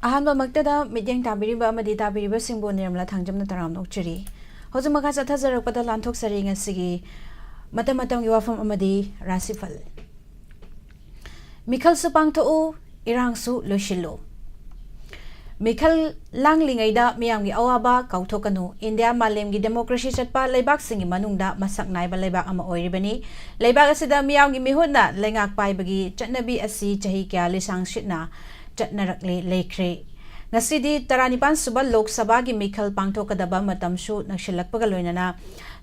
अहम मक्तदा मिटिंग ताबिरिबा अमदि ताबिरिबा सिंबो निर्मला थांजमना तराम नोकचरी हजु मखा चथजरकपदा लांथोक सरिंग सिगी मतम की वाफम अमदि राशि फल मिखल सुपांगथो इरांगसु लोशिलो मिखल लांगलिंगैदा मियामगी अवाबा काउथोकनु इंडिया मालेमगी डेमोक्रेसी चटपा लेबाक सिंगी मनुंगदा मसक नाइबा लेबाक अमा ओइरिबनी लेबाक असिदा मियामगी मिहुना लेंगाक पाइबगी चटनबी असि चही क्या लिसांग सिटना चटनरकले लेख्रे ngasi taranipan suba lok sabha gi mikhal pangthokadaba matamsu nakshilakpaga loinana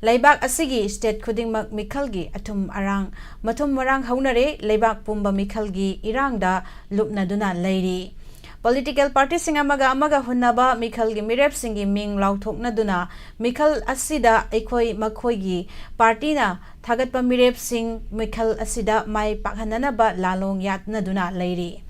leibak asigi state khuding mak mikhal gi athum marang haunare leibak pumba mikhal gi irangda lupna duna leiri political party singa amaga hunnaba mikhal gi mirep singi ming lauthokna duna mikhal asida ekhoi makhoi gi party na thagatpa mirep sing mikhal asida mai pakhanana ba lalong yatna duna leiri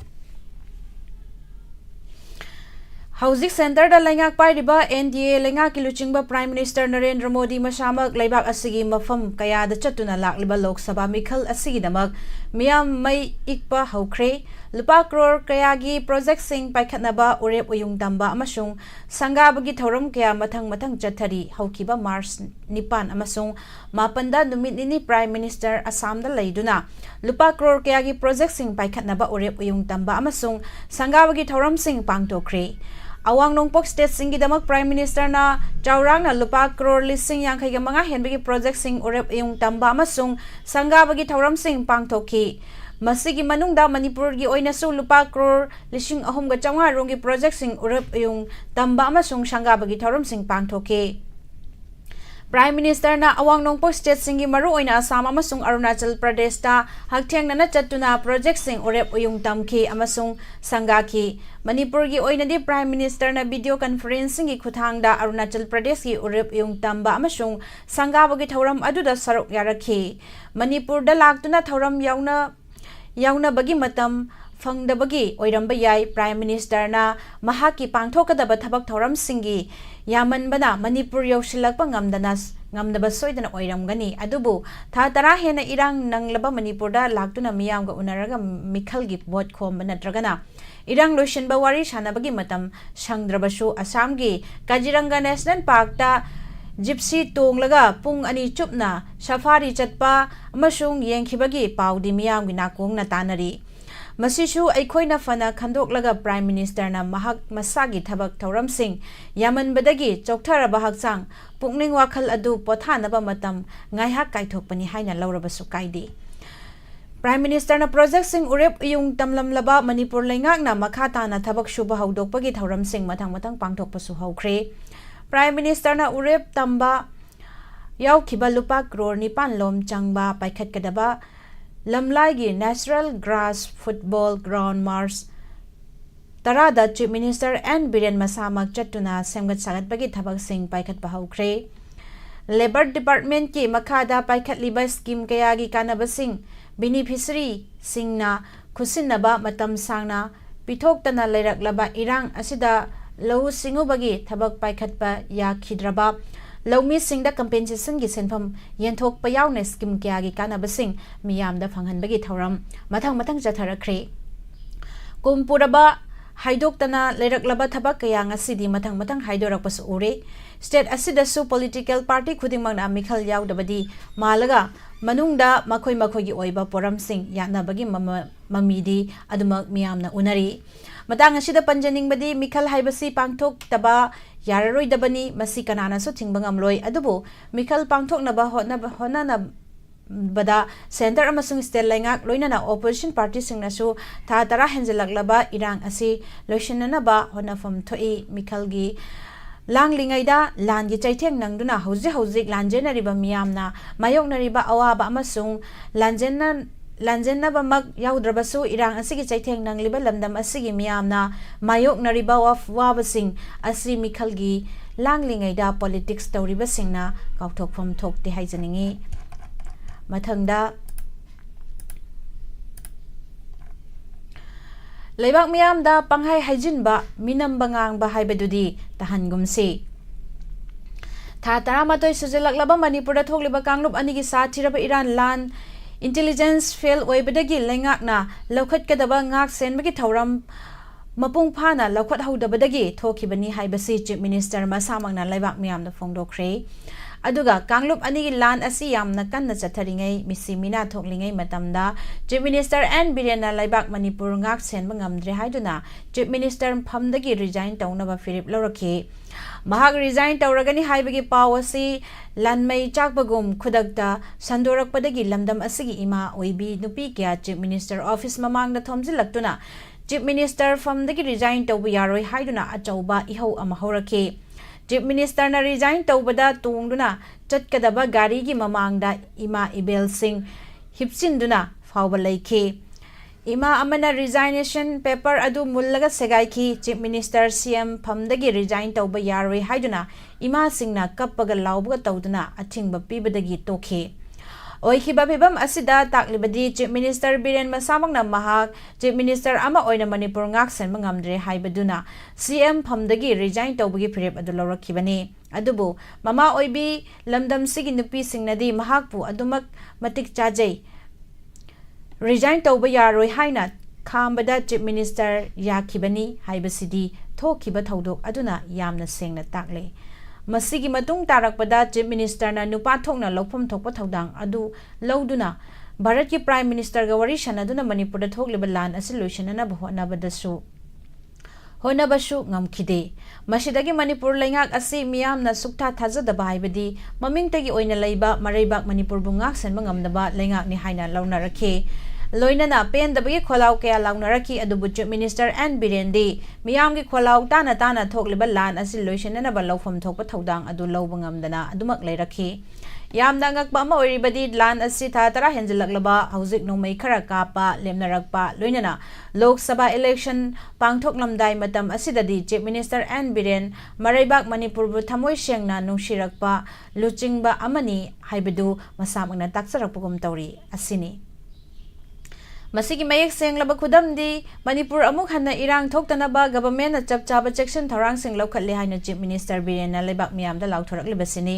Housing Center da lengak pai riba NDA lengak kiluchingba Prime Minister Narendra Modi masamak leibak asigi mafam kaya da chatuna lakliba Lok Sabha mikhal asigi damak miyam mai ikpa haukre lupa crore kaya gi project sing paikhatnaba urep uyung tamba amasung sangabagi thoram kaya mathang chathari haukiba March 9 amasung mapanda numit nini Prime Minister Assam da leiduna lupa crore kaya gi project sing paikhatnaba urep uyung tamba amasung sangabagi thoram sing pangtokre Awang nongpok state singi damak Prime Minister na Chaurang na lupa crore lising yang kay mga henbagi project sing urep yung tamba amasung sangga bagi thauram sing pangthoki masigi manungda Manipur gi oina su lupa crore lising ahum ga changa rongi project sing urep yung tamba amasung sangga bagi thauram sing pangthoki Prime Minister na awang nongpok state singi maru oina Assam amasung Arunachal Pradesh ta hagtheng na chatuna project sing urep yung tamki amasung sangga ki Manipur gi oina di Prime Minister na video conferencing gi khuthang da Arunachal Pradesh gi urep yung tamba amasung sangga bagi thauram aduda sarok yarakhi Manipur da laktuna thauram yauna bagi matam fangdabagi oiramba yai Prime Minister na mahaki pangthokadaba thabak thauram singi yaman bana Manipur yausilakpa ngamdaba soidana oiramgani adubu tha tara hena irang nanglaba Manipur da laktuna miyamga unaraga mikhal gi vote khom banatragana irang loishinba wari shanabagi matam sangdrabasu Assam gi Kaziranga National Park ta Gypsy tonglaga pung ani chupna safari chatpa amasung yengkhibagi paudi miyamgi nakong na tanari Masishu aikhoina fana khandoklaga Prime Minister na mahak masagi thabak thauram sing yaman badagi chokthara bahakchang pukning wakhal adu pothanaba matam ngaihak kaithokpani haina laurabasu kaidi Prime Minister na project sing urep yung tamlamlaba Manipur lengak na makhata na thabak shuba haudokpagi thauram sing matang pangthokpasu haukre Prime Minister na urep tamba yaukhiba lupa crore nipan lom changba paikhat kadaba Lamlaigi Natural Grass Football Ground Mars Tarada Chief Minister and Biren Masamak Chatuna Semgat Sagat Bagi Thabak Sing Paikat Bahaukre Labor Department ki Makada Paikat Liba Scheme Kayagi Kanabasing Beneficiary Singna Kusinaba Matam Sangna Pitok Tana Lerak Laba Irang Asida Lau Singu Bagi Thabak Paikat Pa Yakhidraba Lawmi singda compensation gi senpham yenthok payawne scheme kya gi kanabasing miyamda phanghanbagi thoram mathang chatharakre kumpuraba haidoktana leiraklaba thabak kaya ngasidi mathang haidorakpas ure state asida su political party khudingmangna mikhal yawdabadi malaga manungda makhoi gi oiba poram sing yanabagi mamidi adumak miyamna unari matang asida panjaning badi mikhal haibasi pangthok taba yararoi dabani masi kanana so thingbangam loi adubu mikhal pangthok naba hona bada center amasung state lengak loinana opposition party singna su tha tara henjelaklaba irang asi loishinana ba hona fam thoi mikhal gi langlingaida lan gi chaitheng nangduna hauji lanjena riba miyamna mayokna riba awaba amasung lanjenna bamak yaudrabasu irang asigi chaitheng nangliba lamdam asigi miyamna mayok nariba wabasing asi mikhalgi langlingaida politics tawriba singna kauthokpham thokte haijaningi mathangda leibak miyamda panghai haijinba minam bangang ba haibadudi tahangumsi tha taramatoi sujelaklaba Manipurda thokliba kanglup anigi sa thiraba Iran lan Intelligence Phal oibadagi lengakna lokhat kadaba ngak senbagi thauram ꯃꯄꯨꯡ ꯐꯥꯅ ꯂꯧꯈꯠꯍꯧꯗꯕꯗꯒꯤ ꯊꯣꯛꯈꯤꯕꯅꯤ ꯍꯥꯏꯕꯁꯤ chief minister ꯃꯁꯥꯃꯛꯅ ꯂꯩꯕꯥꯛ ꯃꯤꯌꯥꯝꯗ ꯐꯣꯡꯗꯣꯛꯈ꯭ꯔꯦ ꯑꯗꯨꯒ ꯀꯥꯡꯂꯨꯞ ꯑꯅꯤꯒꯤ ꯂꯥꯟ ꯑꯁꯤ ꯌꯥꯝꯅ ꯀꯟꯅ ꯆꯠꯊꯔꯤꯉꯩ ꯃꯤꯁꯤ ꯃꯤꯅꯥ ꯊꯣꯛꯂꯤꯉꯩ ꯃꯇꯝꯗ ꯆꯤꯞ ꯃꯤꯅꯤꯁꯇꯔ ꯑꯦꯟ ꯕꯤꯔꯦꯟꯅ ꯂꯩꯕꯥꯛ ꯃꯅꯤꯄꯨꯔ ꯉꯥꯛ ꯁꯦꯟꯕ ꯉꯝꯗ꯭ꯔꯦ ꯍꯥꯏꯗꯨꯅ ꯆꯤꯞ ꯃꯤꯅꯤꯁꯇꯔ ꯐꯝꯗꯒꯤ ꯔꯤꯖꯥꯏꯟ ꯇꯧꯅꯕ ꯐꯤꯔꯦꯞ ꯂꯧꯔꯛꯈꯤ ꯃꯍꯥꯛ ꯔꯤꯖꯥꯏꯟ ꯇꯧꯔꯒꯅꯤ ꯍꯥꯏꯕꯒꯤ ꯄꯥꯎ ꯑꯁꯤ ꯂꯥꯟꯃꯩ ꯆꯥꯛꯄꯒꯨꯝ ꯈꯨꯗꯛꯇ ꯁꯟꯗꯣꯔꯛꯄꯗꯒꯤ ꯂꯝꯗꯝ ꯑꯁꯤꯒꯤ ꯏꯃꯥ ꯑꯣꯏꯕꯤ ꯅꯨꯄꯤ ꯀꯌꯥ ꯆꯤꯞ ꯃꯤꯅꯤꯁꯇꯔ ꯑꯣꯐꯤꯁ ꯃꯃꯥꯡꯗ ꯊꯣꯝꯖꯤꯜꯂꯛꯇꯨꯅ ꯆꯤꯞ ꯃꯤꯅꯤꯁꯇꯔ ꯐꯝꯗꯒꯤ ꯔꯤꯖꯥꯏꯟ ꯇꯧꯕ ꯌꯥꯔꯣꯏ ꯍꯥꯏꯗꯨꯅ ꯑꯆꯧꯕ ꯏꯍꯧ ꯑꯃ ꯍꯧꯔꯛꯈꯤ ꯆꯤꯞ ꯃꯤꯅꯤꯁꯇꯔꯅ ꯔꯤꯖꯥꯏꯟ ꯇꯧꯕꯗ ꯇꯣꯡꯗꯨꯅ ꯆꯠꯀꯗꯕ ꯒꯥꯔꯤꯒꯤ ꯃꯃꯥꯡꯗ ꯏꯃꯥ ꯏꯕꯦꯜꯁꯤꯡ ꯍꯤꯞꯆꯤꯟꯗꯨꯅ ꯐꯥꯎꯕ ꯂꯩꯈꯤ ꯏꯃꯥ ꯑꯃꯅ ꯔꯤꯖꯥꯏꯅꯦꯁꯟ ꯄꯦꯄꯔ ꯑꯗꯨ ꯃꯨꯜꯂꯒ ꯁꯦꯒꯥꯏꯈꯤ ꯆꯤꯞ ꯃꯤꯅꯤꯁꯇꯔ ꯁꯤꯑꯦꯝ ꯐꯝꯗꯒꯤ ꯔꯤꯖꯥꯏꯟ ꯇꯧꯕ ꯌꯥꯔꯣꯏ ꯍꯥꯏꯗꯨꯅ ꯏꯃꯥꯁꯤꯡꯅ ꯀꯞꯄꯒ ꯂꯥꯎꯕꯒ ꯇꯧꯗꯨꯅ ꯑꯊꯤꯡꯕ ꯄꯤꯕꯗꯒꯤ ꯇꯣꯛꯈꯤ ꯑꯣꯏꯈꯤꯕ ꯐꯤꯚꯝ ꯑꯁꯤꯗ ꯇꯥꯛꯂꯤꯕꯗꯤ ꯆꯤꯞ ꯃꯤꯅꯤꯁꯇꯔ ꯕꯤꯔꯦꯟ ꯃꯁꯥꯃꯛꯅ ꯃꯍꯥꯛ ꯆꯤꯞ ꯃꯤꯅꯤꯁꯇꯔ ꯑꯃ ꯑꯣꯏꯅ ꯃꯅꯤꯄꯨꯔ ꯉꯥꯛ ꯁꯦꯟꯕ ꯉꯝꯗ꯭ꯔꯦ ꯍꯥꯏꯕꯗꯨꯅ ꯁꯤꯑꯦꯝ ꯐꯝꯗꯒꯤ ꯔꯤꯖꯥꯏꯟ ꯇꯧꯕꯒꯤ ꯐꯤꯔꯦꯞ ꯑꯗꯨ ꯂꯧꯔꯛꯈꯤꯕꯅꯤ ꯑꯗꯨꯕꯨ ꯃꯃꯥ ꯑꯣꯏꯕꯤ ꯂꯝꯗꯝꯁꯤꯒꯤ ꯅꯨꯄꯤꯁꯤꯡꯅꯗꯤ ꯃꯍꯥꯛꯄꯨ ꯑꯗꯨꯃꯛ ꯃꯇꯤꯛ ꯆꯥꯖꯩ ꯔꯤꯖꯥꯏꯟ ꯇꯧꯕ ꯌꯥꯔꯣꯏ ꯍꯥꯏꯅ ꯈꯥꯝꯕꯗ ꯆꯤꯞ ꯃꯤꯅꯤꯁꯇꯔ ꯌꯥꯈꯤꯕꯅꯤ ꯍꯥꯏꯕꯁꯤꯗꯤ ꯊꯣꯛꯈꯤꯕ ꯊꯧꯗꯣꯛ ꯑꯗꯨꯅ ꯌꯥꯝꯅ ꯁꯦꯡꯅ ꯇꯥꯛꯂꯦ ꯃꯁꯤꯒꯤ ꯃꯇꯨꯡ ꯇꯥꯔꯛꯄꯗ ꯆꯤꯞ ꯃꯤꯅꯤꯁꯇꯔꯅ ꯅꯨꯄꯥ ꯊꯣꯛꯅ ꯂꯧꯐꯝ ꯊꯣꯛꯄ ꯊꯧꯗꯥꯡ ꯑꯗꯨ ꯂꯧꯗꯨꯅ ꯚꯥꯔꯠꯀꯤ ꯄ꯭ꯔꯥꯏꯝ ꯃꯤꯅꯤꯁꯇꯔꯒ ꯋꯥꯔꯤ ꯁꯥꯟꯅꯗꯨꯅ ꯃꯅꯤꯄꯨꯔꯗ ꯊꯣꯛꯂꯤꯕ ꯂꯥꯟ ꯑꯁꯤ ꯂꯣꯏꯁꯤꯟꯅꯅꯕ ꯍꯣꯠꯅꯕꯁꯨ ꯉꯝꯈꯤꯗꯦ ꯃꯁꯤꯗꯒꯤ ꯃꯅꯤꯄꯨꯔ ꯂꯩꯉꯥꯛ ꯑꯁꯤ ꯃꯤꯌꯥꯝꯅ ꯁꯨꯛꯊꯥ ꯊꯥꯖꯗꯕ ꯍꯥꯏꯕꯗꯤ ꯃꯃꯤꯡꯇꯒꯤ ꯑꯣꯏꯅ ꯂꯩꯕ ꯃꯔꯩꯕꯥꯛ ꯃꯅꯤꯄꯨꯔꯕꯨ ꯉꯥꯛ ꯁꯦꯟꯕ ꯉꯝꯗꯕ ꯂꯩꯉꯥꯛꯅꯤ ꯍꯥꯏꯅ ꯂꯧꯅꯔꯛꯈꯤ ꯂꯣꯏꯅꯅ ꯄꯦꯟꯗꯕꯒꯤ ꯈꯣꯜꯂꯥꯎ ꯀꯌꯥ ꯂꯥꯎꯅꯔꯛꯈꯤ ꯑꯗꯨꯕꯨ ꯆꯤꯞ ꯃꯤꯅꯤꯁꯇꯔ ꯑꯦꯟ ꯕꯤꯔꯦꯟꯗꯤ ꯃꯤꯌꯥꯝꯒꯤ ꯈꯣꯜꯂꯥꯎ ꯇꯥꯅ ꯊꯣꯛꯂꯤꯕ ꯂꯥꯟ ꯑꯁꯤ ꯂꯣꯏꯁꯤꯟꯅꯅꯕ ꯂꯧꯐꯝ ꯊꯣꯛꯄ ꯊꯧꯗꯥꯡ ꯑꯗꯨ ꯂꯧꯕ ꯉꯝꯗꯅ ꯑꯗꯨꯃꯛ ꯂꯩꯔꯛꯈꯤ ꯌꯥꯝꯅ ꯑꯉꯛꯄ ꯑꯃ ꯑꯣꯏꯔꯤꯕꯗꯤ ꯂꯥꯟ ꯑꯁꯤ ꯊꯥ 10 ꯍꯦꯟꯖꯤꯜꯂꯛꯂꯕ ꯍꯧꯖꯤꯛ ꯅꯣꯡꯃꯩ ꯈꯔ ꯀꯥꯞꯄ ꯂꯦꯞꯅꯔꯛꯄ ꯂꯣꯏꯅꯅ ꯂꯣꯛ ꯁꯚꯥ ꯏꯂꯦꯛꯁꯟ ꯄꯥꯡꯊꯣꯛꯂꯝꯗꯥꯏ ꯃꯇꯝ ꯑꯁꯤꯗꯗꯤ ꯆꯤꯞ ꯃꯤꯅꯤꯁꯇꯔ ꯑꯦꯟ ꯕꯤꯔꯦꯟ ꯃꯔꯩꯕꯥꯛ ꯃꯅꯤꯄꯨꯔꯕꯨ ꯊꯃꯣꯏ ꯁꯦꯡꯅ ꯅꯨꯡꯁꯤꯔꯛꯄ ꯂꯨꯆꯤꯡꯕ ꯑꯃꯅꯤ ꯍꯥꯏꯕꯗꯨ ꯃꯁꯥꯃꯛꯅ ꯇꯥꯛꯆꯔꯛꯄꯒꯨꯝ ꯇꯧꯔꯤ ꯑꯁꯤꯅꯤ ꯃꯁꯤꯒꯤ ꯃꯌꯦꯛ ꯁꯦꯡꯂꯕ ꯈꯨꯗꯝꯗꯤ ꯃꯅꯤꯄꯨꯔ ꯑꯃꯨꯛ ꯍꯟꯅ ꯏꯔꯥꯡ ꯊꯣꯛꯇꯅꯕ ꯒꯚꯔꯟꯃꯦꯟꯠꯅ ꯆꯞ ꯆꯥꯕ ꯆꯦꯛꯁꯤꯟ ꯊꯧꯔꯥꯡꯁꯤꯡ ꯂꯧꯈꯠꯂꯦ ꯍꯥꯏꯅ ꯆꯤꯞ ꯃꯤꯅꯤꯁꯇꯔ ꯕꯤꯔꯦꯟꯅ ꯂꯩꯕꯥꯛ ꯃꯤꯌꯥꯝꯗ ꯂꯥꯎꯊꯣꯔꯛꯂꯤꯕꯁꯤꯅꯤ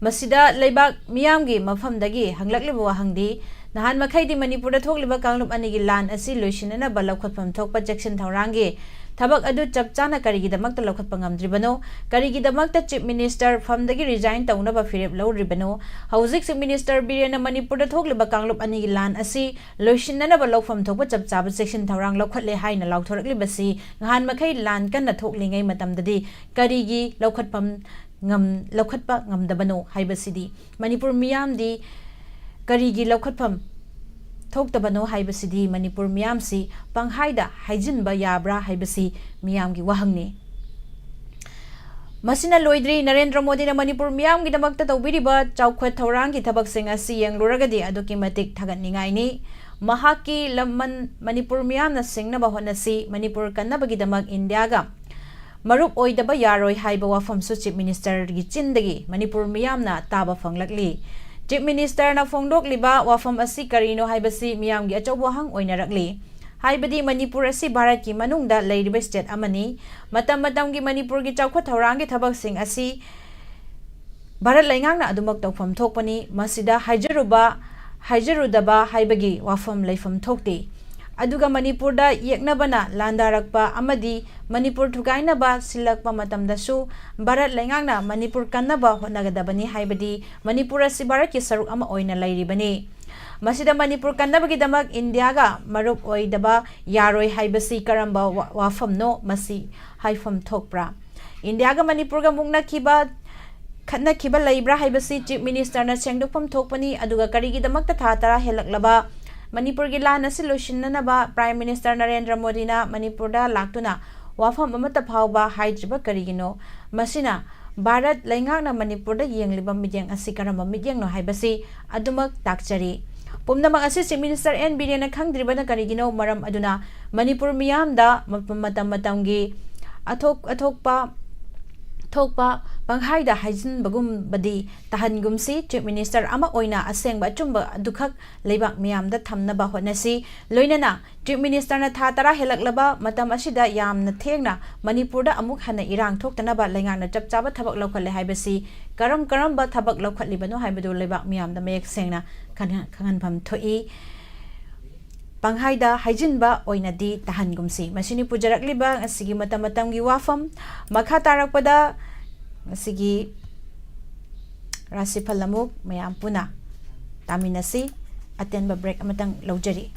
ꯃꯁꯤꯗ ꯂꯩꯕꯥꯛ ꯃꯤꯌꯥꯝꯒꯤ ꯃꯐꯝꯗꯒꯤ ꯍꯪꯂꯛꯂꯤꯕ ꯋꯥꯍꯪꯗꯤ ꯅꯍꯥꯟ ꯃꯈꯩꯗꯤ ꯃꯅꯤꯄꯨꯔꯗ ꯊꯣꯛꯂꯤꯕ ꯀꯥꯡꯂꯨꯞ ꯑꯅꯤꯒꯤ ꯂꯥꯟ ꯑꯁꯤ ꯂꯣꯏꯁꯤꯟꯅꯅꯕ ꯂꯧꯈꯠꯐꯝ ꯊꯣꯛꯄ ꯆꯦꯛꯁꯤꯟ ꯊꯧꯔꯥꯡꯒꯤ ꯊꯕꯛ ꯑꯗꯨ ꯆꯞ ꯆꯥꯅ ꯀꯔꯤꯒꯤꯗꯃꯛꯇ ꯂꯧꯈꯠꯄ ꯉꯝꯗ꯭ꯔꯤꯕꯅꯣ ꯀꯔꯤꯒꯤꯗꯃꯛꯇ ꯆꯤꯞ ꯃꯤꯅꯤꯁꯇꯔ ꯐꯝꯗꯒꯤ ꯔꯤꯖꯥꯏꯟ ꯇꯧꯅꯕ ꯐꯤꯔꯦꯞ ꯂꯧꯔꯤꯕꯅꯣ ꯍꯧꯖꯤꯛ ꯆꯤꯞ ꯃꯤꯅꯤꯁꯇꯔ ꯕꯤꯔꯦꯟꯅ ꯃꯅꯤꯄꯨꯔꯗ ꯊꯣꯛꯂꯤꯕ ꯀꯥꯡꯂꯨꯞ ꯑꯅꯤꯒꯤ ꯂꯥꯟ ꯑꯁꯤ ꯂꯣꯏꯁꯤꯟꯅꯅꯕ ꯂꯧꯐꯝ ꯊꯣꯛꯄ ꯆꯞ ꯆꯥꯕ ꯆꯦꯛꯁꯤꯟ ꯊꯧꯔꯥꯡ ꯂꯧꯈꯠꯂꯦ ꯍꯥꯏꯅ ꯂꯥꯎꯊꯣꯔꯛꯂꯤꯕꯁꯤ ꯅꯍꯥन ꯃꯈꯩ ꯂꯥꯟ ꯀꯟꯅ ꯊꯣꯛꯂꯤꯉꯩ ꯃꯇꯝꯗꯗꯤ ꯀꯔꯤꯒꯤ ꯂꯧꯈꯠꯄ ꯉꯝꯗꯕꯅꯣ ꯍꯥꯏꯕꯁꯤꯗꯤ ꯃꯅꯤꯄꯨꯔ ꯃꯤꯌꯥꯝꯗꯤ ꯀꯔꯤꯒꯤ ꯂꯧꯈꯠꯐꯝ ꯊꯣꯛꯇꯕꯅꯣ ꯍꯥꯏꯕꯁꯤꯗꯤ ꯃꯅꯤꯄꯨꯔ ꯃꯤꯌꯥꯝꯁꯤ ꯄꯪꯍꯥꯏꯗ ꯍꯥꯏꯖꯤꯟꯕ ꯌꯥꯕ꯭ꯔꯥ ꯍꯥꯏꯕꯁꯤ ꯃꯤꯌꯥꯝꯒꯤ ꯋꯥꯍꯪꯅꯤ ꯃꯁꯤꯅ ꯂꯣꯏꯗ꯭ꯔꯤ ꯅꯔꯦꯟꯗ꯭ꯔ ꯃꯣꯗꯤꯅ ꯃꯅꯤꯄꯨꯔ ꯃꯤꯌꯥꯝꯒꯤꯗꯃꯛꯇ ꯇꯧꯕꯤꯔꯤꯕ ꯆꯥꯎꯈꯠ ꯊꯧꯔꯥꯡꯒꯤ ꯊꯕꯛꯁꯤꯡ ꯑꯁꯤ ꯌꯦꯡꯂꯨꯔꯒꯗꯤ ꯑꯗꯨꯛꯀꯤ ꯃꯇꯤꯛ ꯊꯥꯒꯠꯅꯤꯡꯉꯥꯏꯅꯤ ꯃꯍꯥꯛꯀꯤ ꯂꯃꯟ ꯃꯅꯤꯄꯨꯔ ꯃꯤꯌꯥꯝꯅ ꯁꯤꯡꯅꯕ ꯍꯣꯠꯅꯁꯤ ꯃꯅꯤꯄꯨꯔ ꯀꯟꯅꯕꯒꯤꯗꯃꯛ ꯏꯟꯗꯤꯌꯥꯒ ꯃꯔꯨꯞ ꯑꯣꯏꯗꯕ ꯌꯥꯔꯣꯏ ꯍꯥꯏꯕ ꯋꯥꯐꯝꯁꯨ ꯆꯤꯞ ꯃꯤꯅꯤꯁꯇꯔꯒꯤ ꯆꯤꯟꯗꯒꯤ ꯃꯅꯤꯄꯨꯔ ꯃꯤꯌꯥꯝꯅ ꯇꯥꯕ ꯐꯪꯂꯛꯂꯤ ꯆꯤꯞ ꯃꯤꯅꯤꯁꯇꯔꯅ ꯐꯣꯡꯗꯣꯛꯂꯤꯕ ꯋꯥꯐꯝ ꯑꯁꯤ ꯀꯔꯤꯅꯣ ꯍꯥꯏꯕꯁꯤ ꯃꯤꯌꯥꯝꯒꯤ ꯑꯆꯧꯕ ꯋꯥꯍꯪ ꯑꯣꯏꯅꯔꯛꯂꯤ ꯍꯥꯏꯕꯗꯤ ꯃꯅꯤꯄꯨꯔ ꯑꯁꯤ ꯚꯥꯔꯠꯀꯤ ꯃꯅꯨꯡꯗ ꯂꯩꯔꯤꯕ ꯁ꯭ꯇꯦꯠ ꯑꯃꯅꯤ ꯃꯇꯝꯒꯤ ꯃꯅꯤꯄꯨꯔꯒꯤ ꯆꯥꯎꯈꯠ ꯊꯧꯔꯥꯡꯒꯤ ꯊꯕꯛꯁꯤꯡ ꯑꯁꯤ ꯚꯥꯔꯠ ꯂꯩꯉꯥꯛꯅ ꯑꯗꯨꯃꯛ ꯇꯧꯐꯝ ꯊꯣꯛꯄꯅꯤ ꯃꯁꯤꯗ ꯍꯥꯏꯖꯔꯨꯗꯕ ꯍꯥꯏꯕꯒꯤ ꯋꯥꯐꯝ ꯂꯩꯐꯝ ꯊꯣꯛꯇꯦ ꯑꯗꯨꯒ ꯃꯅꯤꯄꯨꯔꯗ ꯌꯦꯛꯅꯕꯅ ꯂꯥꯟꯗꯥꯔꯛꯄ ꯑꯃꯗꯤ ꯃꯅꯤꯄꯨꯔ ꯊꯨꯒꯥꯏꯅꯕ ꯁꯤꯜꯂꯛꯄ ꯃꯇꯝꯗꯁꯨ ꯚꯥꯔꯠ ꯂꯩꯉꯥꯛꯅ ꯃꯅꯤꯄꯨꯔ ꯀꯟꯅꯕ ꯍꯣꯠꯅꯒꯗꯕꯅꯤ ꯍꯥꯏꯕꯗꯤ ꯃꯅꯤꯄꯨꯔ ꯑꯁꯤ ꯚꯥꯔꯠꯀꯤ ꯁꯔꯨꯛ ꯑꯃ ꯑꯣꯏꯅ ꯂꯩꯔꯤꯕꯅꯤ ꯃꯁꯤꯗ ꯃꯅꯤꯄꯨꯔ ꯀꯟꯅꯕꯒꯤꯗꯃꯛ ꯏꯟꯗꯤꯌꯥꯒ ꯃꯔꯨꯞ ꯑꯣꯏꯗꯕ ꯌꯥꯔꯣꯏ ꯍꯥꯏꯕꯁꯤ ꯀꯔꯝꯕ ꯋꯥꯐꯝꯅꯣ ꯃꯁꯤ ꯍꯥꯏꯐꯝ ꯊꯣꯛꯄ꯭ꯔꯥ ꯏꯟꯗꯤꯌꯥꯒ ꯃꯅꯤꯄꯨꯔꯒ ꯈꯠꯅꯈꯤꯕ ꯂꯩꯕ꯭ꯔꯥ ꯍꯥꯏꯕꯁꯤ ꯆꯤꯞ ꯃꯤꯅꯤꯁꯇꯔꯅ ꯁꯦꯡꯗꯣꯛꯐꯝ ꯊꯣꯛꯄꯅꯤ ꯑꯗꯨꯒ ꯀꯔꯤꯒꯤꯗꯃꯛꯇ ꯊꯥ 10 ꯍꯦꯜꯂꯛꯂꯕ ꯃꯅꯤꯄꯨꯔꯒꯤ ꯂꯥꯟ ꯑꯁꯤ ꯂꯣꯏꯁꯤꯟꯅꯅꯕ ꯄ꯭ꯔꯥꯏꯝ ꯃꯤꯅꯤꯁꯇꯔ ꯅꯔꯦꯟꯗ꯭ꯔ ꯃꯣꯗꯤꯅ ꯃꯅꯤꯄꯨꯔꯗ ꯂꯥꯛꯇꯨꯅ ꯋꯥꯐꯝ ꯑꯃꯠꯇ ꯐꯥꯎꯕ ꯍꯥꯏꯗ꯭ꯔꯤꯕ ꯀꯔꯤꯒꯤꯅꯣ ꯃꯁꯤꯅ ꯚꯥꯔꯠ ꯂꯩꯉꯥꯛꯅ ꯃꯅꯤꯄꯨꯔꯗ ꯌꯦꯡꯂꯤꯕ ꯃꯤꯠꯌꯦꯡ ꯑꯁꯤ ꯀꯔꯝꯕ ꯃꯤꯠꯌꯦꯡꯅꯣ ꯍꯥꯏꯕꯁꯤ ꯑꯗꯨꯃꯛ ꯇꯥꯛꯆꯔꯤ ꯄꯨꯝꯅꯃꯛ ꯑꯁꯤ ꯆꯤꯞ ꯃꯤꯅꯤꯁꯇꯔ ꯑꯦꯟ ꯕꯤꯔꯦꯟꯅ ꯈꯪꯗ꯭ꯔꯤꯕꯅ ꯀꯔꯤꯒꯤꯅꯣ ꯃꯔꯝ ꯑꯗꯨꯅ ꯃꯅꯤꯄꯨꯔ ꯃꯤꯌꯥꯝꯗ ꯃꯇꯝꯒꯤ ꯊꯣꯛꯄ ꯄꯪꯍꯥꯏꯗ ꯍꯥꯏꯖꯤꯟꯕꯒꯨꯝꯕꯗꯤ ꯇꯥꯍꯟꯒꯨꯝꯁꯤ ꯆꯤꯞ ꯃꯤꯅꯤꯁꯇꯔ ꯑꯃ ꯑꯣꯏꯅ ꯑꯁꯦꯡꯕ ꯑꯆꯨꯝꯕ ꯑꯗꯨꯈꯛ ꯂꯩꯕꯥꯛ ꯃꯤꯌꯥꯝꯗ ꯊꯝꯅꯕ ꯍꯣꯠꯅꯁꯤ ꯂꯣꯏꯅꯅ ꯆꯤꯞ ꯃꯤꯅꯤꯁꯇꯔꯅ ꯊꯥ 10 ꯍꯦꯜꯂꯛꯂꯕ ꯃꯇꯝ ꯑꯁꯤꯗ ꯌꯥꯝꯅ ꯊꯦꯡꯅ ꯃꯅꯤꯄꯨꯔꯗ ꯑꯃꯨꯛ ꯍꯟꯅ ꯏꯔꯥꯡ ꯊꯣꯛꯇꯅꯕ ꯂꯩꯉꯥꯛꯅ ꯆꯞ ꯆꯥꯕ ꯊꯕꯛ ꯂꯧꯈꯠꯂꯦ ꯍꯥꯏꯕꯁꯤ ꯀꯔꯝꯕ ꯊꯕꯛ ꯂꯧꯈꯠꯂꯤꯕꯅꯣ ꯍꯥꯏꯕꯗꯨ ꯂꯩꯕꯥꯛ ꯃꯤꯌꯥꯝꯗ ꯃꯌꯦꯛ ꯁꯦꯡꯅ ꯈꯪꯍꯟꯐꯝ ꯊꯣꯛꯏ panghaida haijinba oinadi tahangumsi masini pujarakliba asigi matam-matamgi Wapham makha tarakpada asigi Rashi Phal amuk mayam puna taminasi atenba break amatang laujari.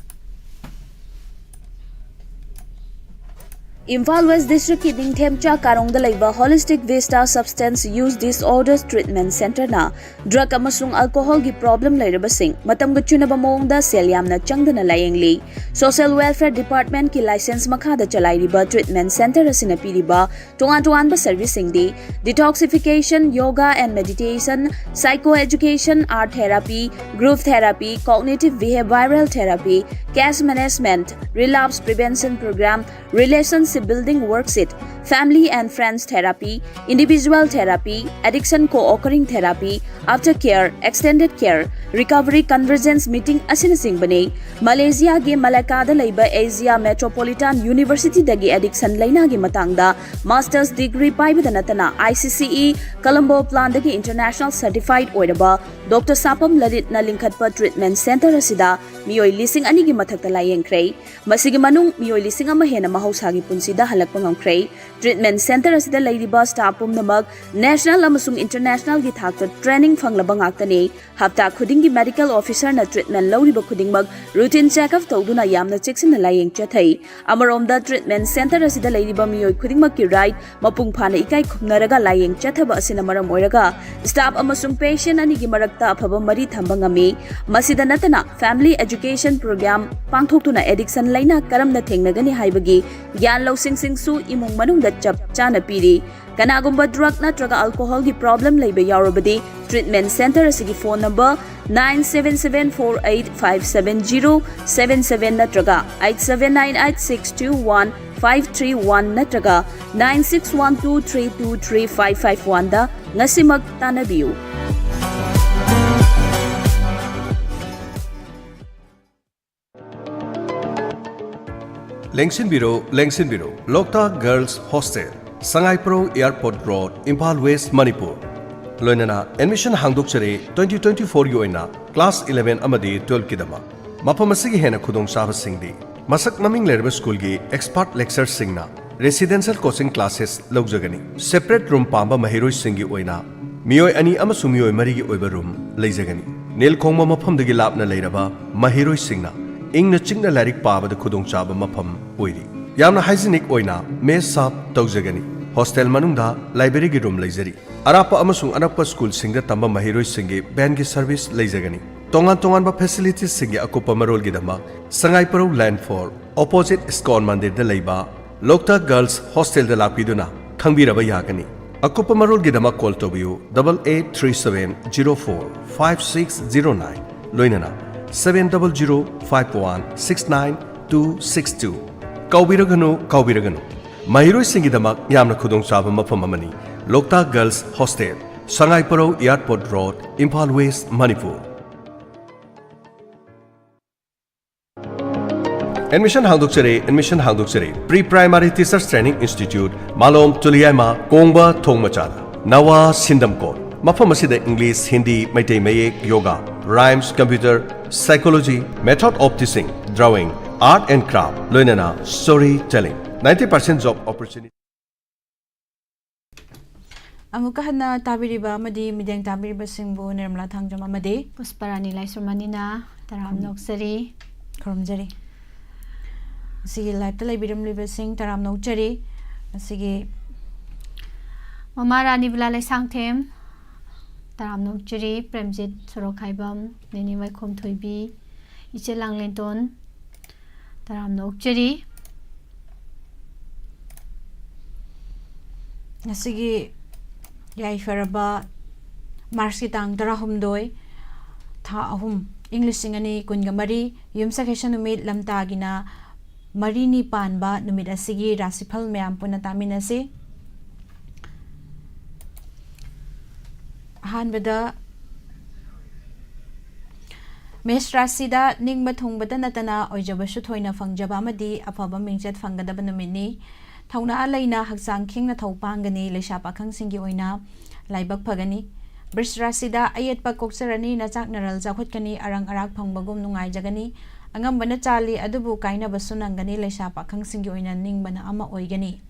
Phal West District ki Ningthemcha Karongda laiba Holistic Vista Substance Use Disorders Treatment Center na drug amasung alcohol gi problem lairabasing matam gachunaba mawngda sel yamna changdana layengli. Social Welfare Department ki license makhada chalairiba treatment center asina piriba tongan ba servicing di detoxification, yoga and meditation, psychoeducation, art therapy, group therapy, cognitive behavioral therapy, case management, relapse prevention program, relationship building worksheet, family and friends therapy, individual therapy, addiction co-occurring therapy, aftercare, extended care, recovery convergence meeting asinasing bane. Malaysia gi Malacca laiba Asia Metropolitan University dagi addiction laina gi matangda master's degree paibada natana ICCE Colombo plan dagi international certified oiraba Dr. Sapam Lalit na lingkhatpa treatment center asida miyoi lising ani gi mathakta layengkrei masigi manung miyoi lising ama hena mahausagi punsida halakpa ngamkrei. Treatment center asida lairiba staff pumnamag national amasung international gi thakta training fanglaba ngaktani hafta khudingi medical officer na treatment lawriba khudingmag routine check-up tawduna yamna checksina layeng chathai. Amaromda treatment center asida lairiba miyoi khudingmak ki right mapung phana ikai khumnaraga layeng chathaba asina maram oiraga staff amasung patient ani gi marakta afaba mari thamba ngami. Masida natana family education program pangthoktuna addiction laina karamna thengnagani haibagi gyan losing singsu imung manungda chap chana piri. Kanagumba drug natraga alcohol gi problem laiba yaurabadi treatment center asigi phone number 9774857077 natraga 8798621531 natraga 9612323551 da ngasimag tanabiu. Lengsin Biro, Lokta Girls Hostel, Sangai Pro Airport Road, Phal West, Manipur. Loinana, admission hangduk chare 2024 yoina, class 11 amadi 12 kidama. Mapamasigi hena khudong saba singdi. Masak maming lerba school gi expert lecture singna. Residential coaching classes laujagani. Separate room pamba mahiroi singi oina. Miyoi ani amasu miyoi mari gi oiba room laijagani. Nel khongma maphamdagi lapna leiraba mahiroi singna. Ingna chingna larik pabada khudong chaba mafam oiri. Yamna hygienic oina mess sap tawjagani. Hostel manungda library gi room laijari. Arapa amasung anakpa school singda tamba mahiroi singi band gi service laijagani. Tongan ba facilities singi akupa marol gi dama Sangai Pro land for opposite Iskon Mandir da laiba Lokta Girls Hostel da lapiduna khangbiraba yagani. Akupa marol gi dama call tobiu 8837045609 loinana 7005169262 Kaubiraganu Mahiroi Singidamak Yamna Kudong Saba Mapamamani Lokta Girls Hostel Sangai Pro Airport Road Phal West Manipur. Admission Hangdukchere Pre-Primary Teachers Training Institute Malom Tuliyama Kongba Thongmachada Nawa Sindamkot Mafamasida English, Hindi, Maitei Mayek, Yoga, Rhymes, Computer, Psychology, Method of Teaching, Drawing, Art and Craft, Loinana, Storytelling. 90% job opportunity. Amukahana tabiriba madi mideng tabiriba singbo Nirmala Thangjam amadi Pusparani Laisumanina Taram Noksari Koromjari. Sige live ta laibiram liba sing taram nokjari. Sige Mamara Nibla Sangtem Taram Nokjari Premjit Sorokhaibam Nini Vaikom Thoibi Ichelang Lenton Taram Nokjari. Sige Yai Faraba Marski Tang Tarahumdoi Tha Ahum English Singani Kungamari Yumsakeshan Umid Lamtagina Marini Panba Numid Asigi Rashi Phal Mayam Punataminasi Hanbada Mesh Rasida Ningba Thungbata Natana Ojabashu Thoina Fangjabamadi Afaba Mingchat Fangadabamini Thauna Alaina Haksang King na Thopangani Leshapa Kang Singi Oina Laibak Pagani Brish Rasida Ayet Pakoksarani Nachak Naral Zahutkani Arang Arak Pangbagum Nungai Jagani angambana chali adubu kaina basu nangani leisha pakhang singi oina ningbana ama oigani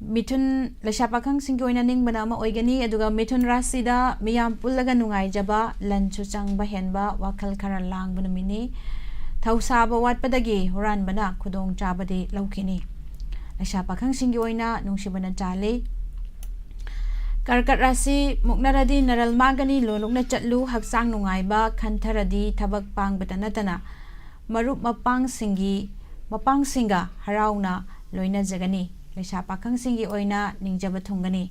Mithun leisha pakhang singi oina ningbana ama oigani aduga Mithun Rashi da miyam pullaga nungai jaba lanchu changba henba wakhal khara langbana mini Tausaba watpadagi huran bana kudong chabadi laukini leisha pakhang singi oina nungsibana chali Karkat Rashi muknaradi naral magani lolukna chatlu haksang nungaiba khantaradi thabak pangbata natana marup mapang singa harauna loina jagani leisha pakhang singi oina ningjaba thungani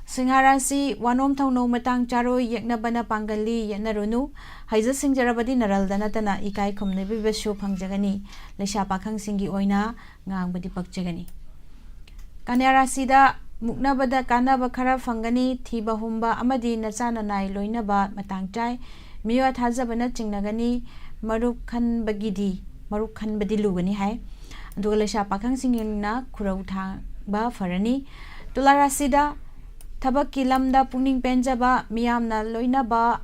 Singarasi wanom thongno matang charo yekna bana pangali yenarunu haija singjarabadi naral danatana ikai khumnebi besu phangjagani leisha pakhang singi oina ngangbadi pakjagani Kanyarasi da Muknabada kanaba khara fangani thiba humba amadi nachana nai loinaba matang chai miwa thajabana chingnagani maruk khanbadi lugani hai aduga leisha pakhang singina khurau tha ba farani tularasida thabak kilamda pungning penjaba miyamna loinaba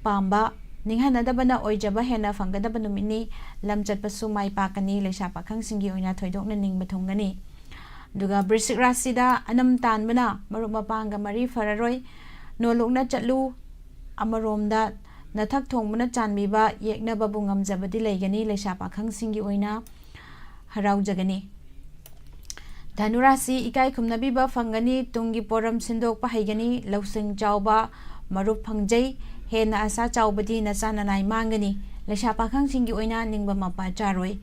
pamba ninghanadabana oijaba hena fangadaba numini lamchatpasu mai pakani leisha pakhang singi oina thoidokna ningba thongani Duga Brisik Rasida anam tan bana marup mapanga mari fararoi no lukna chatlu amaromda nathak thongbana chanbiba yekna babu ngamjabadi leigani leisha pakhang singi oina harau jagani Dhanurasi ikai khumnabiba fangani tungi poram sindok pa haigani lausing chawba marup phangjai hena asa chawbadi nachana nai mangani leisha pakhang singi oina ningba mapa charoi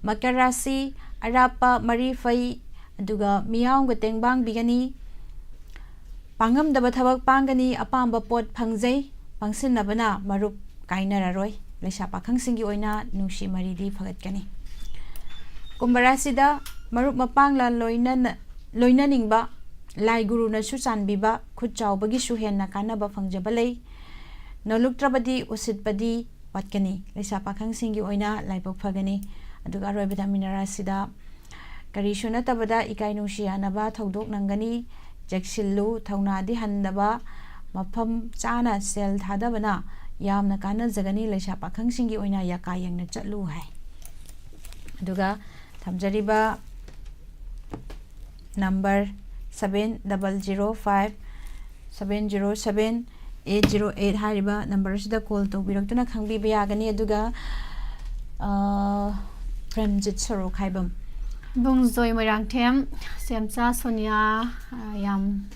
Makarasi arapa mari fai aduga miyaung tengbang bigani pangam daba thabak pangani apamba pot phangjai pangsinnabana marup kainararoi leisha pakhang singi oina nungsi maridi phagatkani Kumbarasida marup mapangla loina ningba lai guru na su chanbiba khut chawbagi su henna kanaba phangjaba lei noluktrabadi usitpadi watkani leisha pakhang singi oina laipok phagani aduga roibada minarasida Karishu natabada ikai nungsiyanaba thodok nangani jaksillu thaunadi handaba mafam chana sel thadabana yamna kana jagani leisha pakhang singi oina yaka yangna chatlu hai aduga thamjariba number 7005 707 808 hariba number sida call to biraktuna khangbiba yagani aduga Premjit Sorok haibam Bung Zoy Moirang Them, Semcha Sonia, Yam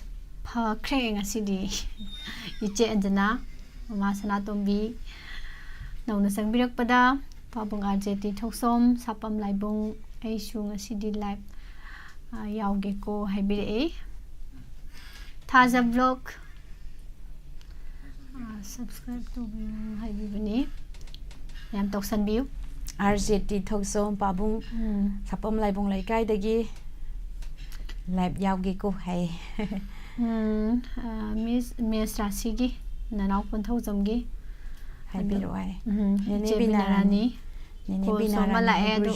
Pa Crang Asidi, Iche Anjana, Masana Tombi, Nauna Sang Birak Pada, Pabung Ajeti Toksom, Sapam Laibung, Aishung Asidi Lab, Yaugeko Hybrid Taza Vlog, subscribe to Hybrid, Yam Toksan View. RZT Thoksom Pabung Sapam Laibung Laikai Dagi Laib Yaugi Ko Hai Miss Rasigi Nanau Ponthozamgi Hai Biroai Nene Binarani Kol Somala Edo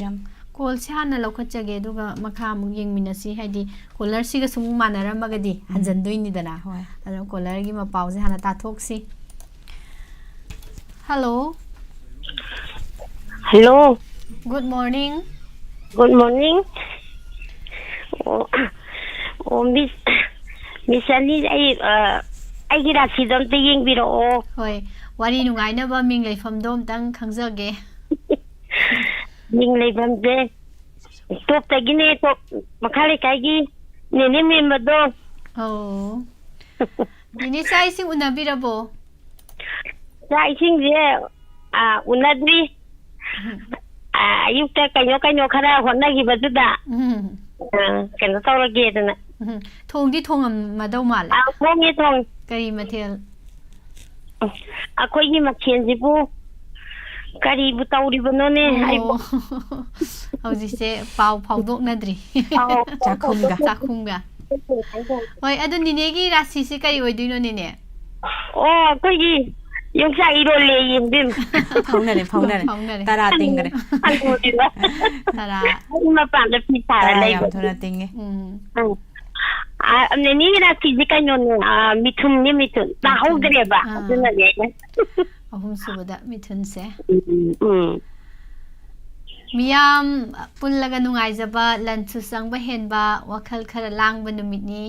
Kol Sana Lokachage Duga Makam Ying Minasi Hadi Kolar Siga Sumu Manara Magadi Hanjanduini Dana Adam Kolar Gima Pause Hanata Toxi Hello Hello. Good morning. Good morning. Miss Annie, I get a seat on the ying biro. Hoi, what in I never ming like from Dom Tang Kangzage. Ming like from there. Top the Guinea, Macalikagi, Nini Mado. Oh. Ini saya sing unabirabo. I think there, Unadri. You take a yoka kara, what Nagi Baduda. Can the Tower Gate and Tong di Tongam Madomal. I'll bring it on Kari Matil. A Koyi Mackenzie. Kari Butauri Bonone. How do you say Pau Dok Nadri? Sakunga. Why, I don't need Rashi Sikai or do you know? Oh, Koyi. Yung sa irole yung din. Paunare. Tara tingre. Tara. Ay mapanda pitara lay. Tara thora tinge. Nini na fizika nyo Mithun. Tahog dire ba? ahum subada mithun se um miyam pullaga nungai jaba lanchu sangba henba wakhal khara langba numitni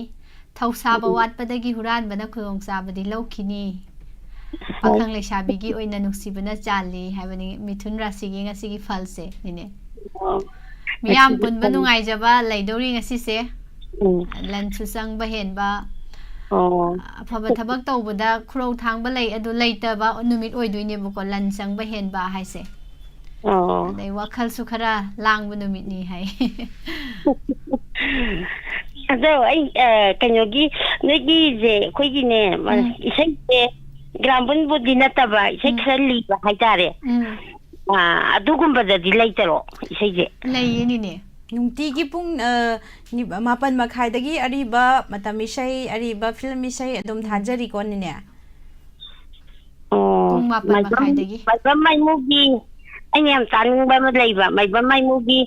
thausaba watpadagi huran bana khulong sabadi lawkhini pakhang leshabi gi oina nuksibana chali habani mithun rasi gi ngasi gi phal se nine miyam punba nungai jaba laidori ngasi se lanchu sangba henba afaba thabak tawbada khurau thangba lei adu leitaba numit oidoine buko lan sangba henba haise dai wakhal su khara langba numit ni hai ado ai kanyogi negi je khoigi ne isai je grambun budi nataba isai khali ba haitare adugumba da dilaitaro isai je leiyeni ne nungtigi pung mapan makhaidagi ariba matam isai ariba film isai adum thajari kon ne pung mapan makhaidagi mai movie anh em tanungba ma leiba mai ba mai movie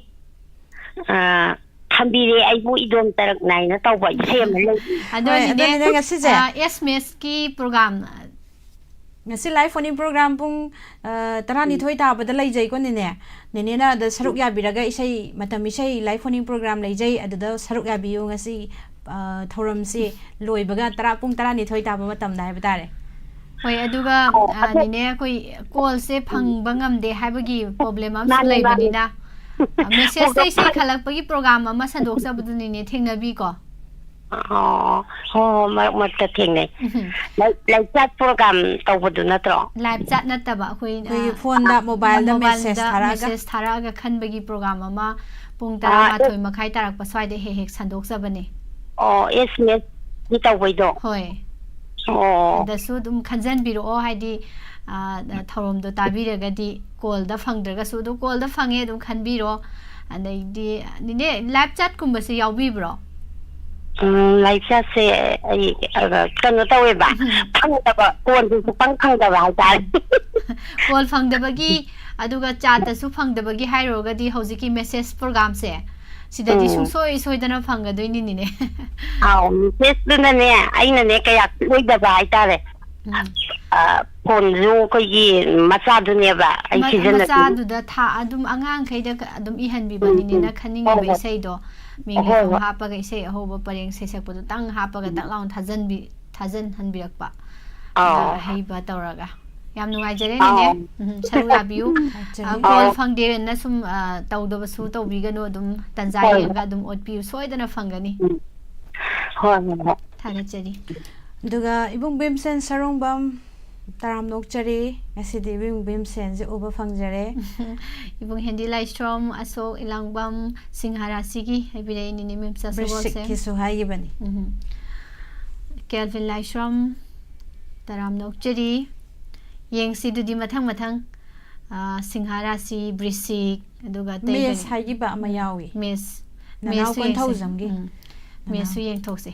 thambire aibu idom tarak nai na tawba isem lei adone ne ngasi je SMS ki program ngasi live phone program pung tarani thoi ta bada lai jai ko ne ne na da saruk ya biraga isai matam isai live phone program lai jai adada saruk ya biyo ngasi thoram si loibaga tara pung tarani thoi ta ba matam dai batare hoi aduga nine koi call se phangba ngamde haibagi problem am su leibani na message sai sai khalak pagi program ama sandok sabdu nine thengnabi ko ma ta thengne live chat program tawbadu natro live chat nataba khoi phone da mobile da message tharaga khanbagi program ama pung 12 makhai tarak pa swai de hek sandok sabane SMS ni tawbaido hoi dasu dum khanjan biro haidi thorom do tabiragadi call da phangdraga su do call da phange dum khanbiro andai di nine live chat kumba se yawbi bro live chat se ai kano tawe ba phangda ba call du pang khangda ba hai call phangda bagi aduga chat da su phangda bagi hairoga di hojiki message program se sidadi sungsoi soidana phangadoini nine message duna ne aina ne kaya loida ba ai tare phone zu ko yi macha dune ba ai season macha du da tha adum angang khaida adum ihanbi bani ne na khaning be sei do mingi ko hapa ga sei ahoba pareng sei sak pudu tang hapa ga tak laun thajan hanbirak pa hei ba tawraga yam nungai jare ne saru labiu call phangde na sum tawdo basu tawbigano dum tanjai ga dum otpiu soidana phangani hoi thana chari duga ibung bimsen sarongbam taram nokchari asidi ibung bimsen je uba phangjare ibung hendi laistrom asok ilangbam singhara sigi habire ni mimsa se kisu haibani kelvin laistrom taram nokchari yengsi dudi mathang singhara si brisik aduga tay mes haiba ama yawi mes mes 1000 gi mes su yeng thokse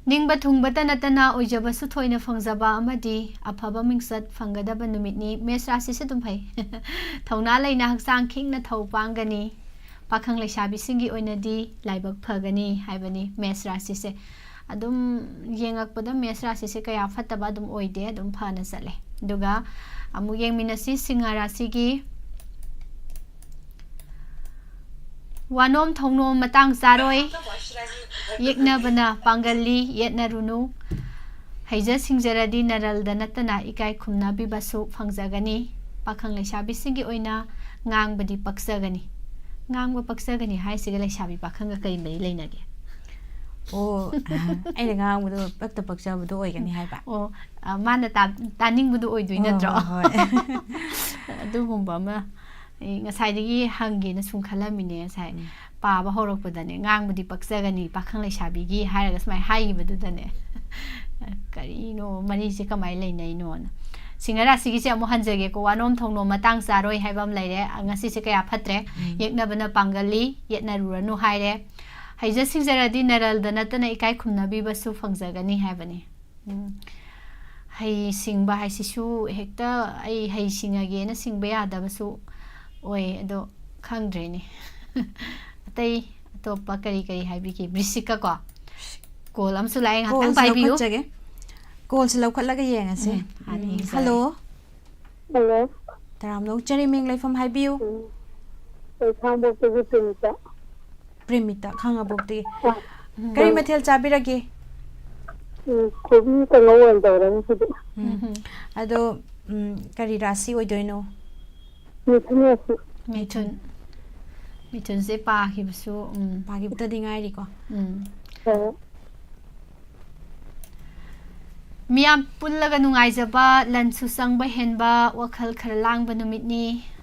ningba thungbata natana oijaba su thoina phangjaba amadi aphaba mingsat phanggadaba numitni mes rasi se dum phai thauna leina haksang khingna thau pangani pakhang leisabi singi oinadi laibak phagani haibani mes rasi se adum yengakpada mes rasi se kaya phataba adum oide adum phana chale duga amu yengminasi singhara sigi wanom thongnom matang saroi yekna bana pangali yetna runu haija singjaradi naral danatana ikai khumna bi basu phangjagani pakhang leisabi singi oina ngangbadi paksagani ngangba paksagani haisiga leisabi pakhanga kai mai leinage aina ngangbudu pakta pakjabudu oigani haiba mana taningbudu oidoi natro adugumba ma ngasai hangi na sum khalamine sai पाबा होरकपदने ngangbudi paksagani pakhang leisabi gi haraga smai haibadudane karino mani se kamai leinai no singara sigi se amu hanjage ko wanom thongno matang saroi haibam leire ngasi se kaya phatre yekna bana pangali yetna ruranu haire haija singjara di naral danatana ikai khumnabi basu phangjagani haibani hai singba hai sisu hekta ai hai singage na singba yada basu oi ado khangdreni tay topa kari kari haibi ki brisika ko kolam su lai ngatang pai biu ꯀꯣꯜꯁꯦ ꯂꯧꯈꯠꯂꯒ ꯌꯦꯡꯉꯁꯦ ꯍꯜꯂꯣ ꯍꯜꯂꯣ ꯇꯔꯥꯝꯅꯧ ꯆꯔꯤꯃꯤꯡ ꯂꯩꯐꯝ ꯍꯥꯏꯕꯤꯌꯨ ꯈꯥꯡꯕꯣꯛꯇꯒꯤ ꯄ꯭ꯔꯤꯃꯤꯇꯥ ꯈꯥꯡꯉꯕꯣꯛꯇꯒꯤ ꯀꯔꯤ ꯃꯊꯦꯜ ꯆꯥꯕꯤꯔꯒꯦ ꯀꯣꯕꯤ ꯀꯥꯡꯉꯧ ꯑꯣꯏꯅ ꯇꯧꯔꯦ ꯉꯁꯤꯗꯤ ꯑꯗꯣ ꯀꯔꯤ ꯔꯥꯁꯤ ꯑꯣꯏꯗꯣꯏꯅꯣ ꯃꯤꯊꯨꯟ ꯃꯤꯊꯨꯟꯁꯦ ꯄꯥꯈꯤꯕꯁꯨ ꯄꯥꯈꯤꯕꯇꯗꯤ ꯉꯥꯏꯔꯤꯀꯣ ꯃꯤꯌꯥꯝ ꯄꯨꯜꯂꯒ ꯅꯨꯡꯉꯥꯏꯖꯕ ꯂꯟꯁꯨ ꯆꯪꯕ ꯍꯦꯟꯕ ꯋꯥꯈꯜ ꯈꯔ ꯂꯥꯡꯕ ꯅꯨꯃꯤꯠꯅꯤ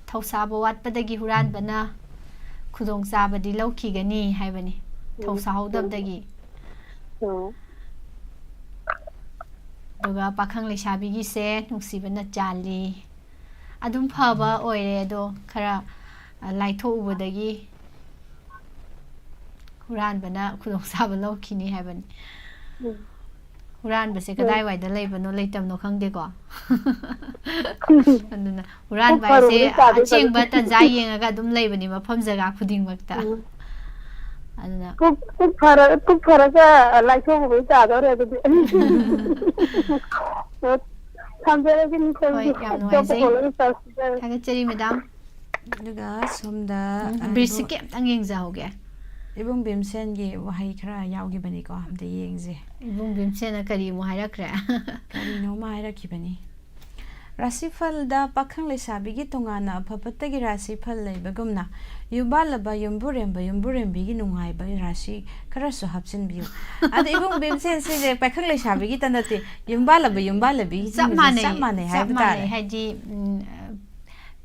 ꯊꯧꯁꯥꯕ ꯋꯥꯠꯄꯗꯒꯤ ꯍꯨꯔꯥꯟꯕꯅ ꯈꯨꯗꯣꯡꯆꯥꯕꯗꯤ ꯂꯧꯈꯤꯒꯅꯤ ꯍꯥꯏꯕꯅꯤ ꯊꯧꯁꯥꯍꯧꯗꯕꯗꯒꯤ ꯑꯗꯨꯒ ꯄꯥꯈꯪ ꯂꯩꯁꯥꯕꯤꯒꯤꯁꯦ ꯅꯨꯡꯁꯤꯕꯅ ꯆꯥꯜꯂꯤ ꯑꯗꯨꯝ ꯐꯕ ꯑꯣꯏꯔꯦ ꯑꯗꯣ ꯈꯔ ꯂꯥꯏꯊꯣꯛꯎꯕꯗꯒꯤ ꯍꯨꯔꯥꯟꯕꯅ ꯈꯨꯗꯣꯡꯆꯥꯕ ꯂꯧꯈꯤꯅꯤ ꯍꯥꯏꯕꯅꯤ ꯍꯨꯔꯥꯟꯕꯁꯦ ꯀꯗꯥꯏꯋꯥꯏꯗ ꯂꯩꯕꯅꯣ ꯂꯩꯇꯕꯅꯣ ꯈꯪꯗꯦꯀꯣ ꯑꯗꯨꯅ ꯍꯨꯔꯥꯟꯕ ꯍꯥꯏꯁꯦ ꯑꯆꯦꯡꯕ ꯇꯟꯖꯥ ꯌꯦꯡꯉꯒ ꯑꯗꯨꯝ ꯂꯩꯕꯅꯤ ꯃꯐꯝ ꯖꯒꯥ ꯈꯨꯗꯤꯡꯃꯛꯇ ꯑꯗꯨꯅ ꯄꯨꯛ ꯐꯔꯒ ꯂꯥꯏꯊꯣꯛꯎꯕꯩ ꯇꯥꯗꯧꯔꯦ ꯑꯗꯨꯗꯤ ꯊꯝꯖꯔꯒꯦ ꯍꯣꯏ ꯌꯥꯝ ꯅꯨꯡꯉꯥꯏꯖꯩ ꯊꯥꯒꯠꯆꯔꯤ ꯃꯦꯗꯥꯝ ꯑꯗꯨꯒ ꯁꯣꯝꯗ ꯕ꯭ꯔꯤꯁꯤꯛꯀꯤ ꯑꯝꯇꯪ ꯌꯦꯡꯖꯍꯧꯒꯦ ꯏꯕꯨꯡ ꯚꯤꯝꯁꯦꯟꯒꯤ ꯋꯥꯍꯩ ꯈꯔ ꯌꯥꯎꯈꯤꯕꯅꯤꯀꯣ ꯑꯝꯇ ꯌꯦꯡꯁꯦ ꯏꯕꯨꯡ ꯚꯤꯝꯁꯦꯟꯅ ꯀꯔꯤ ꯑꯃꯨꯛ ꯍꯥꯏꯔꯛꯈ꯭ꯔꯦ ꯀꯔꯤꯅꯣꯃ ꯍꯥꯏꯔꯛꯈꯤꯕꯅꯤ ꯔꯥꯁꯤ ꯐꯜꯗ ꯄꯥꯈꯪ ꯂꯩꯁꯥꯕꯤꯒꯤ ꯇꯣꯉꯥꯟꯅ ꯑꯐꯕꯇꯒꯤ ꯔꯥꯁꯤ ꯐꯜ ꯂꯩꯕꯒꯨꯝꯅ ꯌꯨꯝꯕꯥꯜꯂꯕ ꯌꯨꯝꯕꯨꯔꯦꯝꯕ ꯌꯨꯝꯕꯨꯔꯦꯝꯕꯤꯒꯤ ꯅꯨꯡꯉꯥꯏꯕ ꯔꯥꯁꯤ ꯈꯔꯁꯨ ꯍꯥꯞꯆꯤꯟꯕꯤꯌꯨ ꯑꯗꯣ ꯏꯕꯨꯡ ꯚꯤꯝꯁꯦꯟꯁꯤꯁꯦ ꯄꯥꯈꯪ ꯂꯩꯁꯥꯕꯤꯒꯤꯇ ꯅꯠꯇꯦ ꯌꯨꯝꯕꯥꯜꯂꯕ ꯌꯨꯝꯕꯥꯜꯂꯕꯤꯒꯤ ꯆꯞ ꯆꯞ ꯃꯥꯟꯅꯩ ꯍꯥꯏꯕ ꯇꯥꯔꯦ ꯍꯥꯏꯗꯤ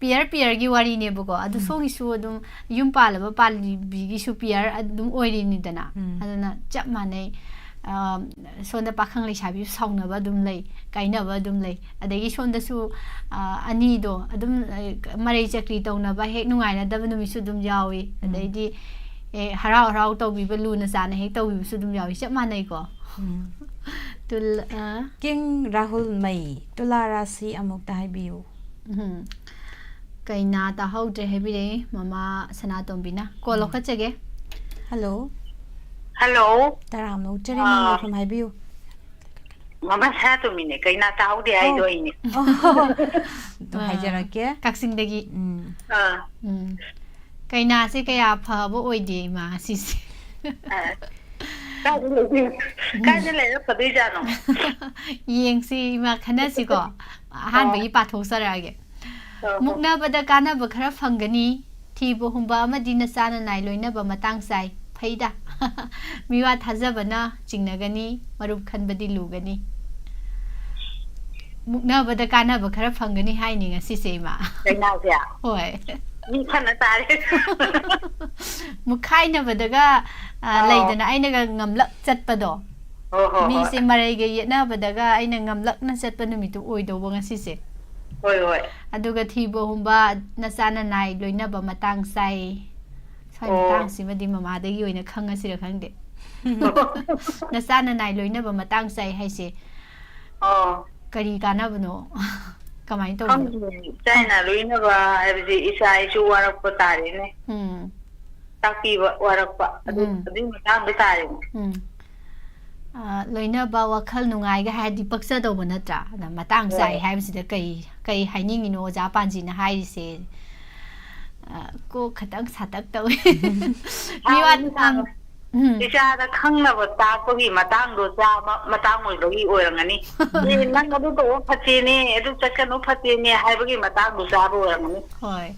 ꯄꯤꯌꯔꯒꯤ ꯋꯥꯔꯤꯅꯦꯕꯀꯣ ꯑꯗꯨ ꯁꯣꯝꯒꯤꯁꯨ ꯑꯗꯨꯝ ꯌꯨꯝ ꯄꯥꯜꯂꯕ ꯄꯥꯜꯂꯤꯕꯤꯒꯤꯁꯨ ꯄꯤꯌꯔ ꯑꯗꯨꯝ ꯑꯣꯏꯔꯤꯅꯤꯗꯅ ꯑꯗꯨꯅ ꯆꯞ ꯃꯥꯟꯅꯩ ꯁꯣꯝꯗ ꯄꯥꯈꯪ ꯂꯩꯁꯥꯕꯤꯁꯨ ꯁꯥꯎꯅꯕ ꯑꯗꯨꯝ ꯂꯩ ꯀꯥꯏꯅꯕ ꯑꯗꯨꯝ ꯂꯩ ꯑꯗꯒꯤ ꯁꯣꯝꯗꯁꯨ ꯑꯅꯤꯗꯣ ꯑꯗꯨꯝ ꯃꯔꯩ ꯆꯀ꯭ꯔꯤ ꯇꯧꯅꯕ ꯍꯦꯛ ꯅꯨꯡꯉꯥꯏꯅꯗꯕ ꯅꯨꯃꯤꯠꯁꯨ ꯑꯗꯨꯝ ꯌꯥꯎꯏ ꯑꯗꯩꯗꯤ ꯍꯔꯥꯎ ꯍꯔꯥꯎ ꯇꯧꯕꯤꯕ ꯂꯨꯅ ꯆꯥꯅ ꯍꯦꯛ ꯇꯧꯕꯤꯕꯁꯨ ꯑꯗꯨꯝ ꯌꯥꯎꯏ ꯆꯞ ꯃꯥꯟꯅꯩꯀꯣ ꯀꯤꯡ ꯔꯥꯍꯨꯜ ꯃꯩ ꯇꯨꯂꯥ ꯔꯥꯁꯤ ꯑꯃꯨꯛꯇ ꯍꯥꯏꯕꯤꯌꯨ ꯀꯩꯅꯥ ꯇꯥꯍꯧꯗ꯭ꯔꯦ ꯍꯥꯏꯕꯤꯔꯛꯏ ꯃꯃꯥ ꯁꯅꯥꯇꯣꯝꯕꯤꯅ ꯀꯣꯜ ꯂꯧꯈꯠꯆꯒꯦ ꯍꯜꯂꯣ ꯍꯜꯂꯣ ꯇꯔꯥꯝꯅꯧ ꯆꯔꯤꯃꯤꯡ ꯂꯩꯐꯝ ꯍꯥꯏꯕꯤꯌꯨ ꯃꯃꯥ ꯁꯅꯥꯇꯣꯝꯕꯤꯅꯦ ꯀꯩꯅꯥ ꯇꯥꯍꯧꯗꯦ ꯍꯥꯏꯗꯣ ꯑꯩꯅꯦ ꯍꯥꯏꯖꯔꯛꯀꯦ ꯀꯛꯆꯤꯡꯗꯒꯤ ꯀꯩꯅꯥꯁꯦ ꯀꯌꯥ ꯐꯕ ꯑꯣꯏꯗꯦ ꯏꯃꯥ ꯉꯁꯤꯁꯦ ꯀꯥꯏꯗ ꯂꯩꯔꯛꯀꯗꯣꯏꯖꯥꯠꯅꯣ ꯌꯦꯡꯁꯤ ꯏꯃꯥ ꯈꯟꯅꯁꯤꯀꯣ ꯑꯍꯥꯟꯕꯒꯤ ꯄꯥꯊꯣꯛꯆꯔꯛꯑꯒꯦ ꯃꯨꯛꯅꯕꯗ ꯀꯥꯟꯅꯕ ꯈꯔ ꯐꯪꯒꯅꯤ ꯊꯤꯕ ꯍꯨꯝꯕ ꯑꯃꯗꯤ ꯅꯆꯥꯅ ꯅꯥꯏ ꯂꯣꯏꯅꯕ ꯃꯇꯥꯡ ꯆꯥꯏ ꯐꯩꯗ ꯃꯤꯋꯥ ꯊꯥꯖꯕꯅ ꯆꯤꯡꯅꯒꯅꯤ ꯃꯔꯨꯞ ꯈꯟꯕꯗꯤ ꯂꯨꯒꯅꯤ ꯃꯨꯛꯅꯕꯗ ꯀꯥꯟꯅꯕ ꯈꯔ ꯐꯪꯒꯅꯤ ꯍꯥꯏꯅꯤ ꯉꯁꯤꯁꯦ ꯏꯃꯥ ꯀꯩꯅꯥꯁꯦ ꯍꯣꯏ ꯃꯤ ꯐꯅ ꯇꯥꯔꯦ ꯃꯨꯛꯈꯥꯏꯅꯕꯗꯒ ꯂꯩꯗꯅ ꯑꯩꯅꯒ ꯉꯝꯂꯛ ꯆꯠꯄꯗꯣ ꯃꯤꯁꯦ ꯃꯔꯩꯒ ꯌꯦꯠꯅꯕꯗꯒ ꯑꯩꯅ ꯉꯝꯂꯛꯅ ꯆꯠꯄ ꯅꯨꯃꯤꯠꯇꯨ ꯑꯣꯏꯗꯧꯕ ꯉꯁꯤꯁꯦ ꯍꯣꯏ ꯑꯗꯨꯒ ꯊꯤꯕ ꯍꯨꯝꯕ ꯅꯆꯥꯅ ꯅꯥꯏ ꯂꯣꯏꯅꯕ ꯃꯇꯥꯡ ꯆꯥꯏ ꯁ꯭ꯋꯥꯏ ꯃꯇꯥꯡꯁꯤꯃꯗꯤ ꯃꯃꯥꯗꯒꯤ ꯑꯣꯏꯅ ꯈꯪꯉꯁꯤꯔ ꯈꯪꯗꯦ ꯅꯆꯥꯅ ꯅꯥꯏ ꯂꯣꯏꯅꯕ ꯃꯇꯥꯡ ꯆꯥꯏ ꯍꯥꯏꯁꯦ ꯀꯔꯤ ꯀꯥꯟꯅꯕꯅꯣ ꯀꯃꯥꯏꯅ ꯇꯧꯕꯅꯣ ꯆꯥꯏꯅ ꯂꯣꯏꯅꯕ ꯍꯥꯏꯕꯁꯤ ꯏꯆꯥ ꯏꯁꯨ ꯋꯥꯔꯛꯄ ꯇꯥꯔꯦꯅꯦ ꯇꯥꯛꯄꯤꯕ ꯋꯥꯔꯛꯄ ꯑꯗꯨꯒꯤ ꯃꯇꯥꯡꯗ ꯇꯥꯔꯦꯅꯦ ꯂꯣꯏꯅꯕ ꯋꯥꯈꯜ ꯅꯨꯡꯉꯥꯏꯒ ꯍꯥꯏꯔꯗꯤ ꯄꯛꯆꯗꯧꯕ ꯅꯠꯇ꯭ꯔꯥ ꯑꯗ ꯃꯇꯥꯡ ꯆꯥꯏ ꯍꯥꯏꯕꯁꯤꯗ ꯀꯩ ꯍꯥꯏꯅꯤꯡꯉꯤꯅꯣ ꯑꯣꯖꯥ ꯄꯥꯟꯖꯤꯅ ꯍꯥꯏꯔꯤꯁꯦ ꯀꯣꯛ ꯈꯇꯪ ꯁꯥꯇꯛ ꯇꯧꯋꯦ ꯏꯆꯥꯗ ꯈꯪꯅꯕ ꯇꯥꯛꯄꯒꯤ ꯃꯇꯥꯡꯗꯣ ꯆꯥꯕ ꯃꯇꯥꯡ ꯑꯣꯏꯕꯒꯤ ꯑꯣꯏꯔꯝꯒꯅꯤ ꯅꯪ ꯑꯗꯨ ꯇꯧꯕ ꯐꯠꯇꯦꯅꯦ ꯑꯗꯨ ꯆꯠꯀꯅꯨ ꯐꯠꯇꯦꯅꯦ ꯍꯥꯏꯕꯒꯤ ꯃꯇꯥꯡꯗꯣ ꯆꯥꯕ ꯑꯣꯏꯔꯝꯒꯅꯤ ꯍꯣꯏ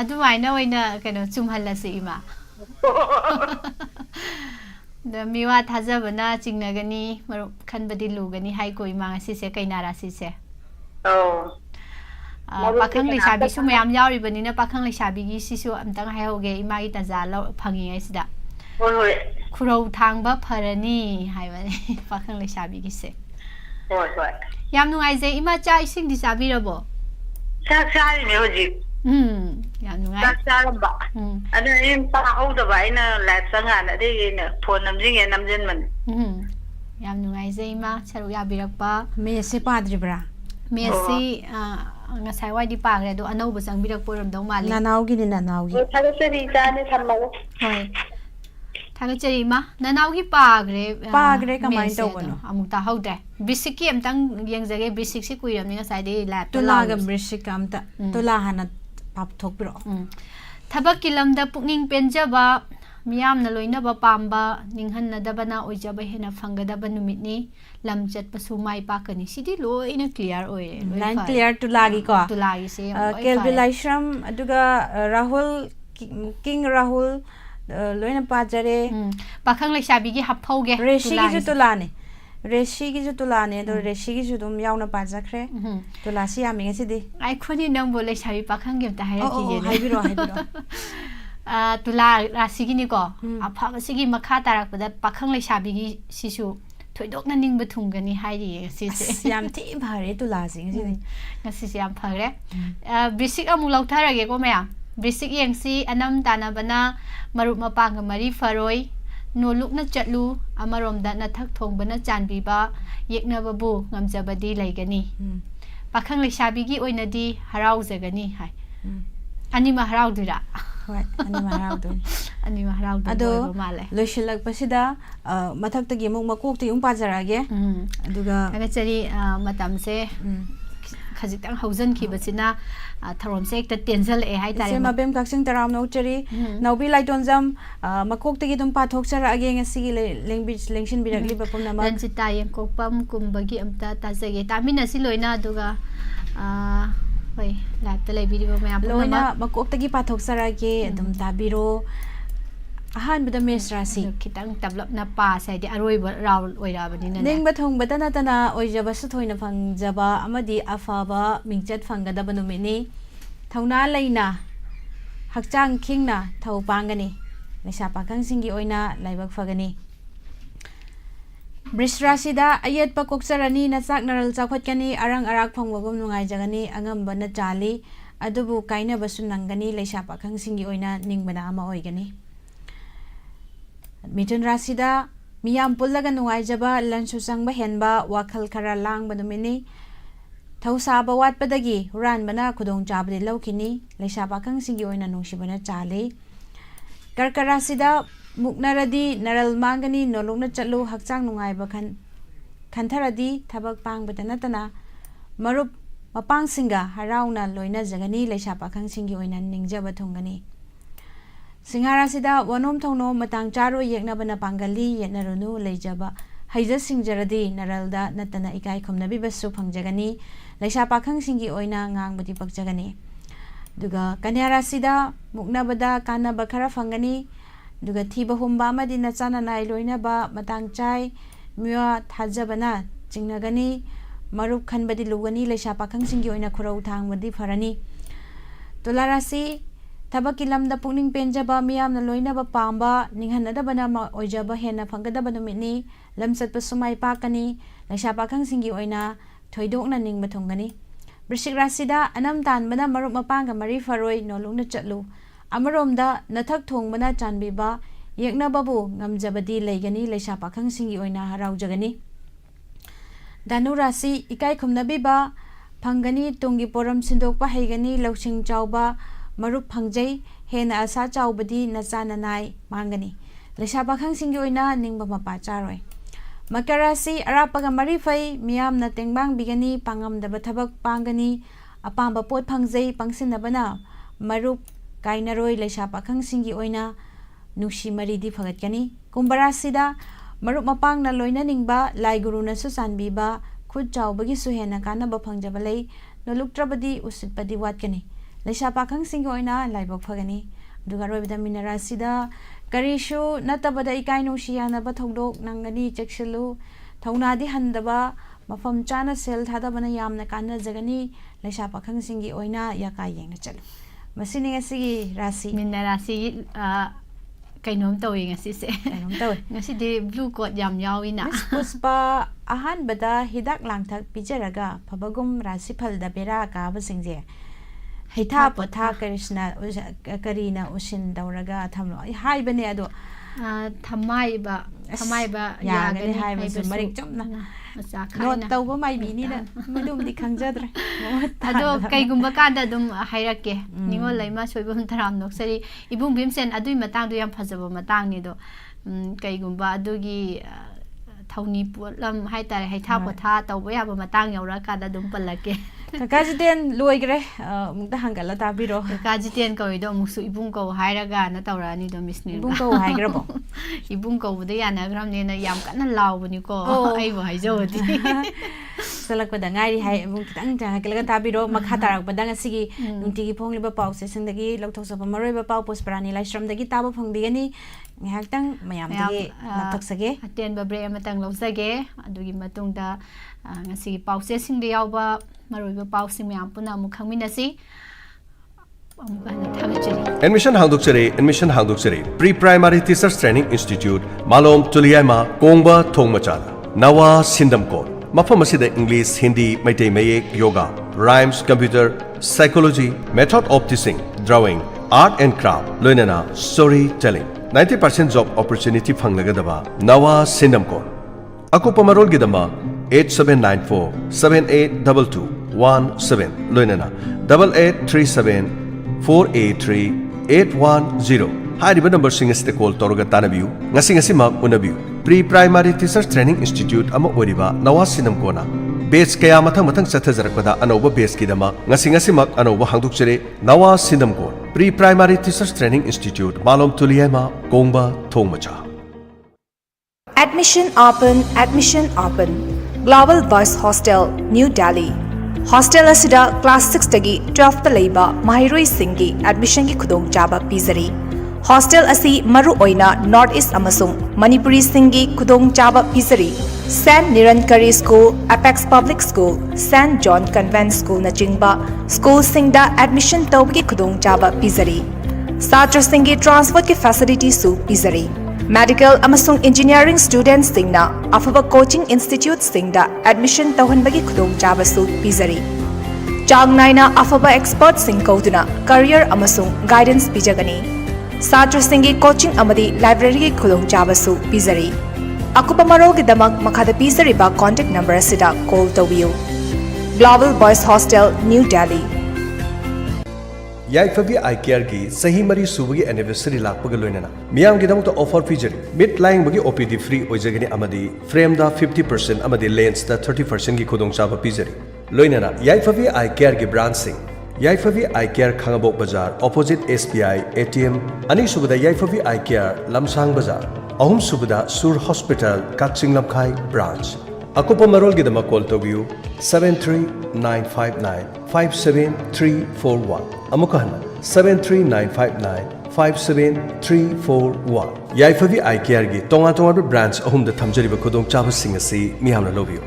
ꯑꯗꯨꯃꯥꯏꯅ ꯑꯣꯏꯅ ꯀꯩꯅꯣ ꯆꯨꯝꯍꯜꯂꯁꯤ ꯏꯃꯥ ꯑꯗ ꯃꯤꯋꯥ ꯊꯥꯖꯕꯅ ꯆꯤꯡꯅꯒꯅꯤ ꯃꯔꯨꯞ ꯈꯟꯕꯗꯤ ꯂꯨꯒꯅꯤ ꯍꯥꯏꯀꯣ ꯏꯃꯥ ꯉꯁꯤꯁꯦ ꯀꯩꯅꯥ ꯔꯥꯁꯤꯁꯦ ꯄꯥꯈꯪ ꯂꯩꯁꯥꯕꯤꯁꯨ ꯃꯌꯥꯝ ꯌꯥꯎꯔꯤꯕꯅꯤꯅ ꯄꯥꯈꯪ ꯂꯩꯁꯥꯕꯤꯒꯤꯁꯤꯁꯨ ꯑꯝꯇꯪ ꯍꯥꯏꯍꯧꯒꯦ ꯏꯃꯥꯒꯤ ꯇꯥꯟꯖꯥ ꯐꯪꯉꯤꯉꯩꯁꯤꯗ ꯍꯣꯏ ꯈꯨꯔꯧ ꯊꯥꯡꯕ ꯐꯔꯅꯤ ꯍꯥꯏꯕꯅꯤ ꯄꯥꯈꯪ ꯂꯩꯁꯥꯕꯤꯒꯤꯁꯦ ꯍꯣꯏ ꯌꯥꯝ ꯅꯨꯡꯉꯥꯏꯖꯩ ꯏꯃꯥ ꯆꯥꯛ ꯏꯁꯤꯡꯗꯤ ꯆꯥꯕꯤꯔꯕꯣ ꯆꯥꯛ ꯆꯥꯔꯤꯅꯦ ꯍꯧꯖꯤꯛ ꯌꯥꯝ ꯅꯨꯡꯉꯥꯏ ꯆꯥꯛ ꯆꯥꯔꯝꯕ ꯑꯗꯨ ꯑꯩꯅ ꯇꯥꯍꯧꯗꯕ ꯑꯩꯅ ꯂꯥꯏꯐ ꯆꯪꯀꯥꯟꯗ ꯑꯗꯒꯤ ꯑꯩꯅ ꯐꯣꯟ ꯅꯝꯁꯤꯟꯕꯅꯦ ꯌꯥꯝ ꯅꯨꯡꯉꯥꯏꯖꯩ ꯏꯃꯥ ꯁꯔꯨꯛ ꯌꯥꯕꯤꯔꯛꯄ ꯃꯦꯠꯁꯦ ꯄꯥꯗ꯭ꯔꯤꯕ꯭ꯔꯥ ꯃꯦꯠꯁꯤ ꯉꯁꯥꯏ ꯋꯥꯏꯗꯤ ꯄꯥꯈ꯭ꯔꯦ ꯑꯗꯣ ꯑꯅꯧꯕ ꯆꯪꯕꯤꯔꯛꯄ ꯑꯣꯏꯔꯝꯗꯧ ꯃꯥꯜꯂꯤ ꯅꯅꯥꯎꯒꯤꯅꯤ ꯅꯅꯥꯎꯒꯤ ꯊꯥꯒꯠꯆꯔꯤ ꯏꯆꯥꯅꯤ ꯊꯝꯃꯒ ꯍꯣꯏ थागचरी मा ननावगी पाग्रे कमाइन तौबनो अमुता हौदे बेसिक की अमतंग यंगजगे बेसिक से कुइरमनि ngसाइदे लैब तुलागा बेसिक कामता तुला हाना पापथोकबिरो थबक किलमदा पुकनिंग पेंजबा मियामना लोइनबा पाम्बा निंगहन्नदबना ओइजबा हेना फंगदबा नुमितनी लम चटपसु माइ पाकनी सिदी लोइना क्लियर ओइरे लाइन क्लियर तुलागी को तुलागी से केलबिलाइश्रम अदुगा राहुल किंग राहुल लोइना पाजरे पाखंग लेसाबीगी हफौगे रेशी की तुलाने रेशी की तुलाने तो रेशी की दुम यावना पाजखरे तुलासी यामिंग सिदी आई खोनी नंग बोले साबी पाखंग गेम ता हायरकी हाइबिरो तुला राशिगिनी को अफाबसिगी मखा तारकपदा पाखंग लेसाबीगी सिसु थोइदोकना निंगबा थुंगनी हाइरि सिसे याम थि भरे तुलासिंग सिदी ngasi yam phare basic amu lautarage ko maya basic yengsi anam tanabana marup mapang mari faroi noluk na chatlu amarom da na thak thongbana chanbiba yekna babu ngamjabadi laigani pakhang lesabi gi oinadi harau jagani hai anima harau dira hoi anima harau du ado male loishilak pasida mathak tagi muk makok ti um pajarage aduga agachari matam se khajitang haujan ki bachina tharom se ekta tenjal e hai tare se mabem kaksing taram no chari naubi laiton jam makok tagi dum pathok chara age ngasi language lengshin birakli bapum nama ranjita yeng kokpam kumbagi amta tajage tamina si loina aduga hoi lapta leibiri ba map loina makok tagi pathok chara ge dum tabiro ahan bada mesrasi kitang develop na pa sai di aroi raw oirabani na ning ba thong bada na tana oijaba su thoina fangjaba amadi afaba mingjat fangada banumini thauna leina hakchang khingna thau pangani leisa pakang singi oina laibak fagani brisrasida ayet pa kokcharani na chak naral chakhatkani arang arak phangwabam nungai jagani angamba na chali adubu kaina basu nangani leisa pakang singi oina ningbana ama oigani मिथुन राशिदा मियाम पुल्लगा नुंगाइजबा लंसु संगबा हेनबा वाखल खरा लांगबा नुमिनी थौसाबा वाटपदगी हुरानबना खुदोंग चाबदि लौखिनी लेसा पाखंग सिंगी ओइना नुंसिबना चाले कर्क राशिदा मुकनरदी नरल मांगनी नोलुंगना चलु हकचांग नुंगाइबा खनथरदी थबक पांगबदा नतना मरुप मपांग सिंगा हराउना लोइना जगनी लेसा पाखंग सिंगी ओइना निंगजबा थुंगनी सिंहारासिदा वनोम थौनो मतंग चारो येकनबना पांगली येनरुनु लेजबा has सिंगजरदी नरलदा नतना इकाई खमनबी Basu फंगजगनी लेसा पाखंग सिंगी ओइना ngangbadi pakjagani duga kanyarasidा muknabada kanaba khara fangani duga thiba humba amadi nachana nai loinaba matang chai mya thajabana chingnagani marup khanbadi lugani leisa pakhang singi oina khurau thangbadi farani tularasi थबकी lambda पुनिंग पेंजबा मियाम न लोइनबा पांबा निंगहनदबना मा ओइजबा हेना फंगदबा नुमितनी लमसतप सुमाइ पाकनी लेसा पाखंग सिंगी ओइना थोइदोकना निंगबा थोंगनी वृश्चिक राशिदा अनम तानबना मरुप मपांगा मरी फरोइ नोलुंगना चटलु अमरोमदा नथक थोंगबना चानबिबा येकनबाबु ngamjabadi leigani लेसा पाखंग सिंगी ओइना हराउजगनी धनु राशि इकाई खुमनबिबा फंगनी तुंगी पोरम सिंदोकपा हैगनी लौसिंग चावबा मरुप फंगजै हेना आशा चावबदी नचाना नाय मांगनी लेसा पाखंग सिंगी ओइना निंगबा मपा चारोय मकर राशि अरापगा मरी फै मियाम न तेंगबांग बिगनी पांगमदबा थबक पांगनी अपांबा पोट फंगजै पंगसिनबना मरुप काइनरोय लेसा पाखंग सिंगी ओइना नुसी मरीदी फगतकनी कुंभ राशिदा मरुप मपांग न लोइना निंगबा लाइगुरुना सु चानबीबा खुद चावबगी सु हेना कानबा फंगजबा लै नलुक्त्रबदी उसितपदी वाटकनी लेसा पाखंग सिंगी ओइना लाइबक फगनी दुगा रोइबदा मीना राशिदा करिशु नतबदा इकाई नुसी यानबा थौदोक नंगनी चेक्सलु थौनादी हंदबा मफम चाना सेल थादबना यामना काना जगनी लेसा पाखंग सिंगी ओइना याका येंगना चलु मसिनी ngasiगी राशि मीना राशि kainom tawing ngasi se kainom tawi ngasi de blue coat yam yawina puspa ahan bada hidak langthak pijaraga phabagum rasi phal da bera ka basingje heitha potha krishna karina usin dauraga thamlo hai bane ado thamai ba yagani hai basu marik chomna not tawba mai bini da madum di khangjadre ado kaigumba kada dum hairake ningol laima soibum taram noksari ibum bimsen adui matang du yam phajaba matang ni do ꯀꯩꯒꯨꯝꯕ ꯑꯗꯨꯒꯤ ꯊꯧꯅꯤ ꯄꯣꯠꯂꯝ ꯍꯥꯏꯇꯥꯔꯦ ꯍꯩꯊꯥ ꯄꯣꯊꯥ ꯇꯧꯕ ꯌꯥꯕ ꯃꯇꯥꯡ ꯌꯧꯔꯛꯑꯀꯥꯟꯗ ꯑꯗꯨꯝ ꯄꯜꯂꯛꯀꯦ ꯀꯥꯖꯤꯇꯦꯟ ꯂꯣꯏꯈ꯭ꯔꯦ ꯑꯃꯨꯛꯇ ꯍꯪꯒꯠꯂ ꯇꯥꯕꯤꯔꯣ ꯀꯥꯖꯤꯇꯦꯟ ꯀꯧꯏꯗꯣ ꯑꯃꯨꯛꯁꯨ ꯏꯕꯨꯡ ꯀꯧ ꯍꯥꯏꯔꯒꯅ ꯇꯧꯔꯛꯑꯅꯤꯗꯣ ꯃꯤꯁ ꯅꯤꯜꯒ ꯏꯕꯨꯡ ꯀꯧ ꯍꯥꯏꯈ꯭ꯔꯕꯣ ꯏꯕꯨꯡ ꯀꯧꯕꯗ ꯌꯥꯅꯈ꯭ꯔꯕꯅꯤꯅ ꯌꯥꯝ ꯀꯟꯅ ꯂꯥꯎꯕꯅꯤꯀꯣ ꯑꯩꯕꯨ ꯍꯥꯏꯖꯧꯗꯤ ꯆꯠꯂꯛꯄꯗ ꯉꯥꯏꯔꯤ ꯍꯥꯏ ꯑꯃꯨꯛ ꯈꯤꯇꯪ ꯍꯪꯒꯠꯂꯒ ꯇꯥꯕꯤꯔꯣ ꯃꯈꯥ ꯇꯥꯔꯛꯄꯗ ꯉꯁꯤꯒꯤ ꯅꯨꯡꯇꯤꯒꯤ ꯐꯣꯡꯂꯤꯕ ꯄꯥꯎ ꯁꯦꯁꯟꯗꯒꯤ ꯂꯧꯊꯣꯛꯆꯕ ꯃꯔꯨꯑꯣꯏꯕ ꯄꯥꯎ ꯄꯨꯁꯄꯔꯥꯅꯤ ꯂꯥꯏꯁ꯭ꯔꯝꯗꯒꯤ ꯇꯥꯕ ꯐꯪꯕꯤꯒꯅꯤ ꯉꯥꯏꯍꯥꯛꯇꯪ ꯃꯌꯥꯝꯗꯒꯤ ꯂꯥꯞꯊꯣꯛꯆꯒꯦ ꯑꯇꯦꯟꯕ ꯕ꯭ꯔꯦꯛ ꯑꯃꯇꯪ ꯂꯧꯖꯒꯦ ꯑꯗꯨꯒꯤ ꯃꯇꯨꯡꯗ ꯉꯁꯤꯒꯤ ꯄꯥꯎꯆꯦꯁꯤꯡꯗ ꯌꯥꯎꯕ ꯃꯔꯨꯑꯣꯏꯕ ꯄꯥꯎꯁꯤꯡ ꯃꯌꯥꯝ ꯄꯨꯟꯅ ꯑꯃꯨꯛ ꯈꯪꯃꯤꯟꯅꯁꯤ ꯑꯃꯨꯛ ꯍꯟꯅ ꯊꯥꯒꯠꯆꯔꯤ Admission hangdokchare Pre-Primary Teachers Training Institute Malom Tuliaima Kongba Thongmachada Nawa Sindamkot Mafam asida English, Hindi, Maitai Mayek, Yoga, Rhymes, Computer, Psychology, Method of Teaching, Drawing, Art and Craft, Loinana, Storytelling 90% job opportunity phanglagadaba Nawa Sindamkot Akupa Marol Gidama 8794 782217 Loinana 8837 483 810 Hariba number singasite call toroga tanabiu ngasi mak unabiu Pre-Primary Teachers Training Institute ama oriba Nawa Sindamkona Batch kaya mathang sathajarakpada anoba batch kidama ngasi mak anoba hangdukchere Nawa Sindamkon Pre-Primary Teachers Training Institute Malom Tuliaima Kongba Thongmacha Admission open Global Boys Hostel New Delhi Hostel asida class 6 tagi 12th laiba mahiroi singi admission gi khudong chaba pizari Hostel asi maru oina North East amasung Manipuri singi khudong chaba pizari St. Nirankari School, Apex Public School, St. John Convent School na chingba school singda admission tawgi khudong chaba pizari Satra singi transfer ki facility su pizari Medical amasung engineering students singna afaba coaching institutes singda admission tawhanbagi khudong chaba su pizari Chang naina afaba expert sing kauduna career amasung guidance pijagani Satra singi coaching amadi library ki khudong chaba su pizari Akupa marol ki damak makhada pizari ba contact number asida call tawiu Global Boys Hostel New Delhi Yaifabi eye care ki sahi mari subagi anniversary lakpaga loinana miyam gi damta offer feature mid lying bagi OPD free oijagani amadi frame da 50% amadi lens da 30% gi khudong chaba pizari loinana Yaifabi eye care gi brand sing Yaifabi eye care Khangabok Bazar opposite SBI ATM ani subada Yaifabi eye care Lamsang Bazar ahum subada Sur Hospital Kakching Lamkhai branch Akupa marol gi dama call tawiu 73959 Amukahana 73959 Yaifabi eye care gi tonga branch ahum da thamjariba khudong chaba singasi mihamna lobiyo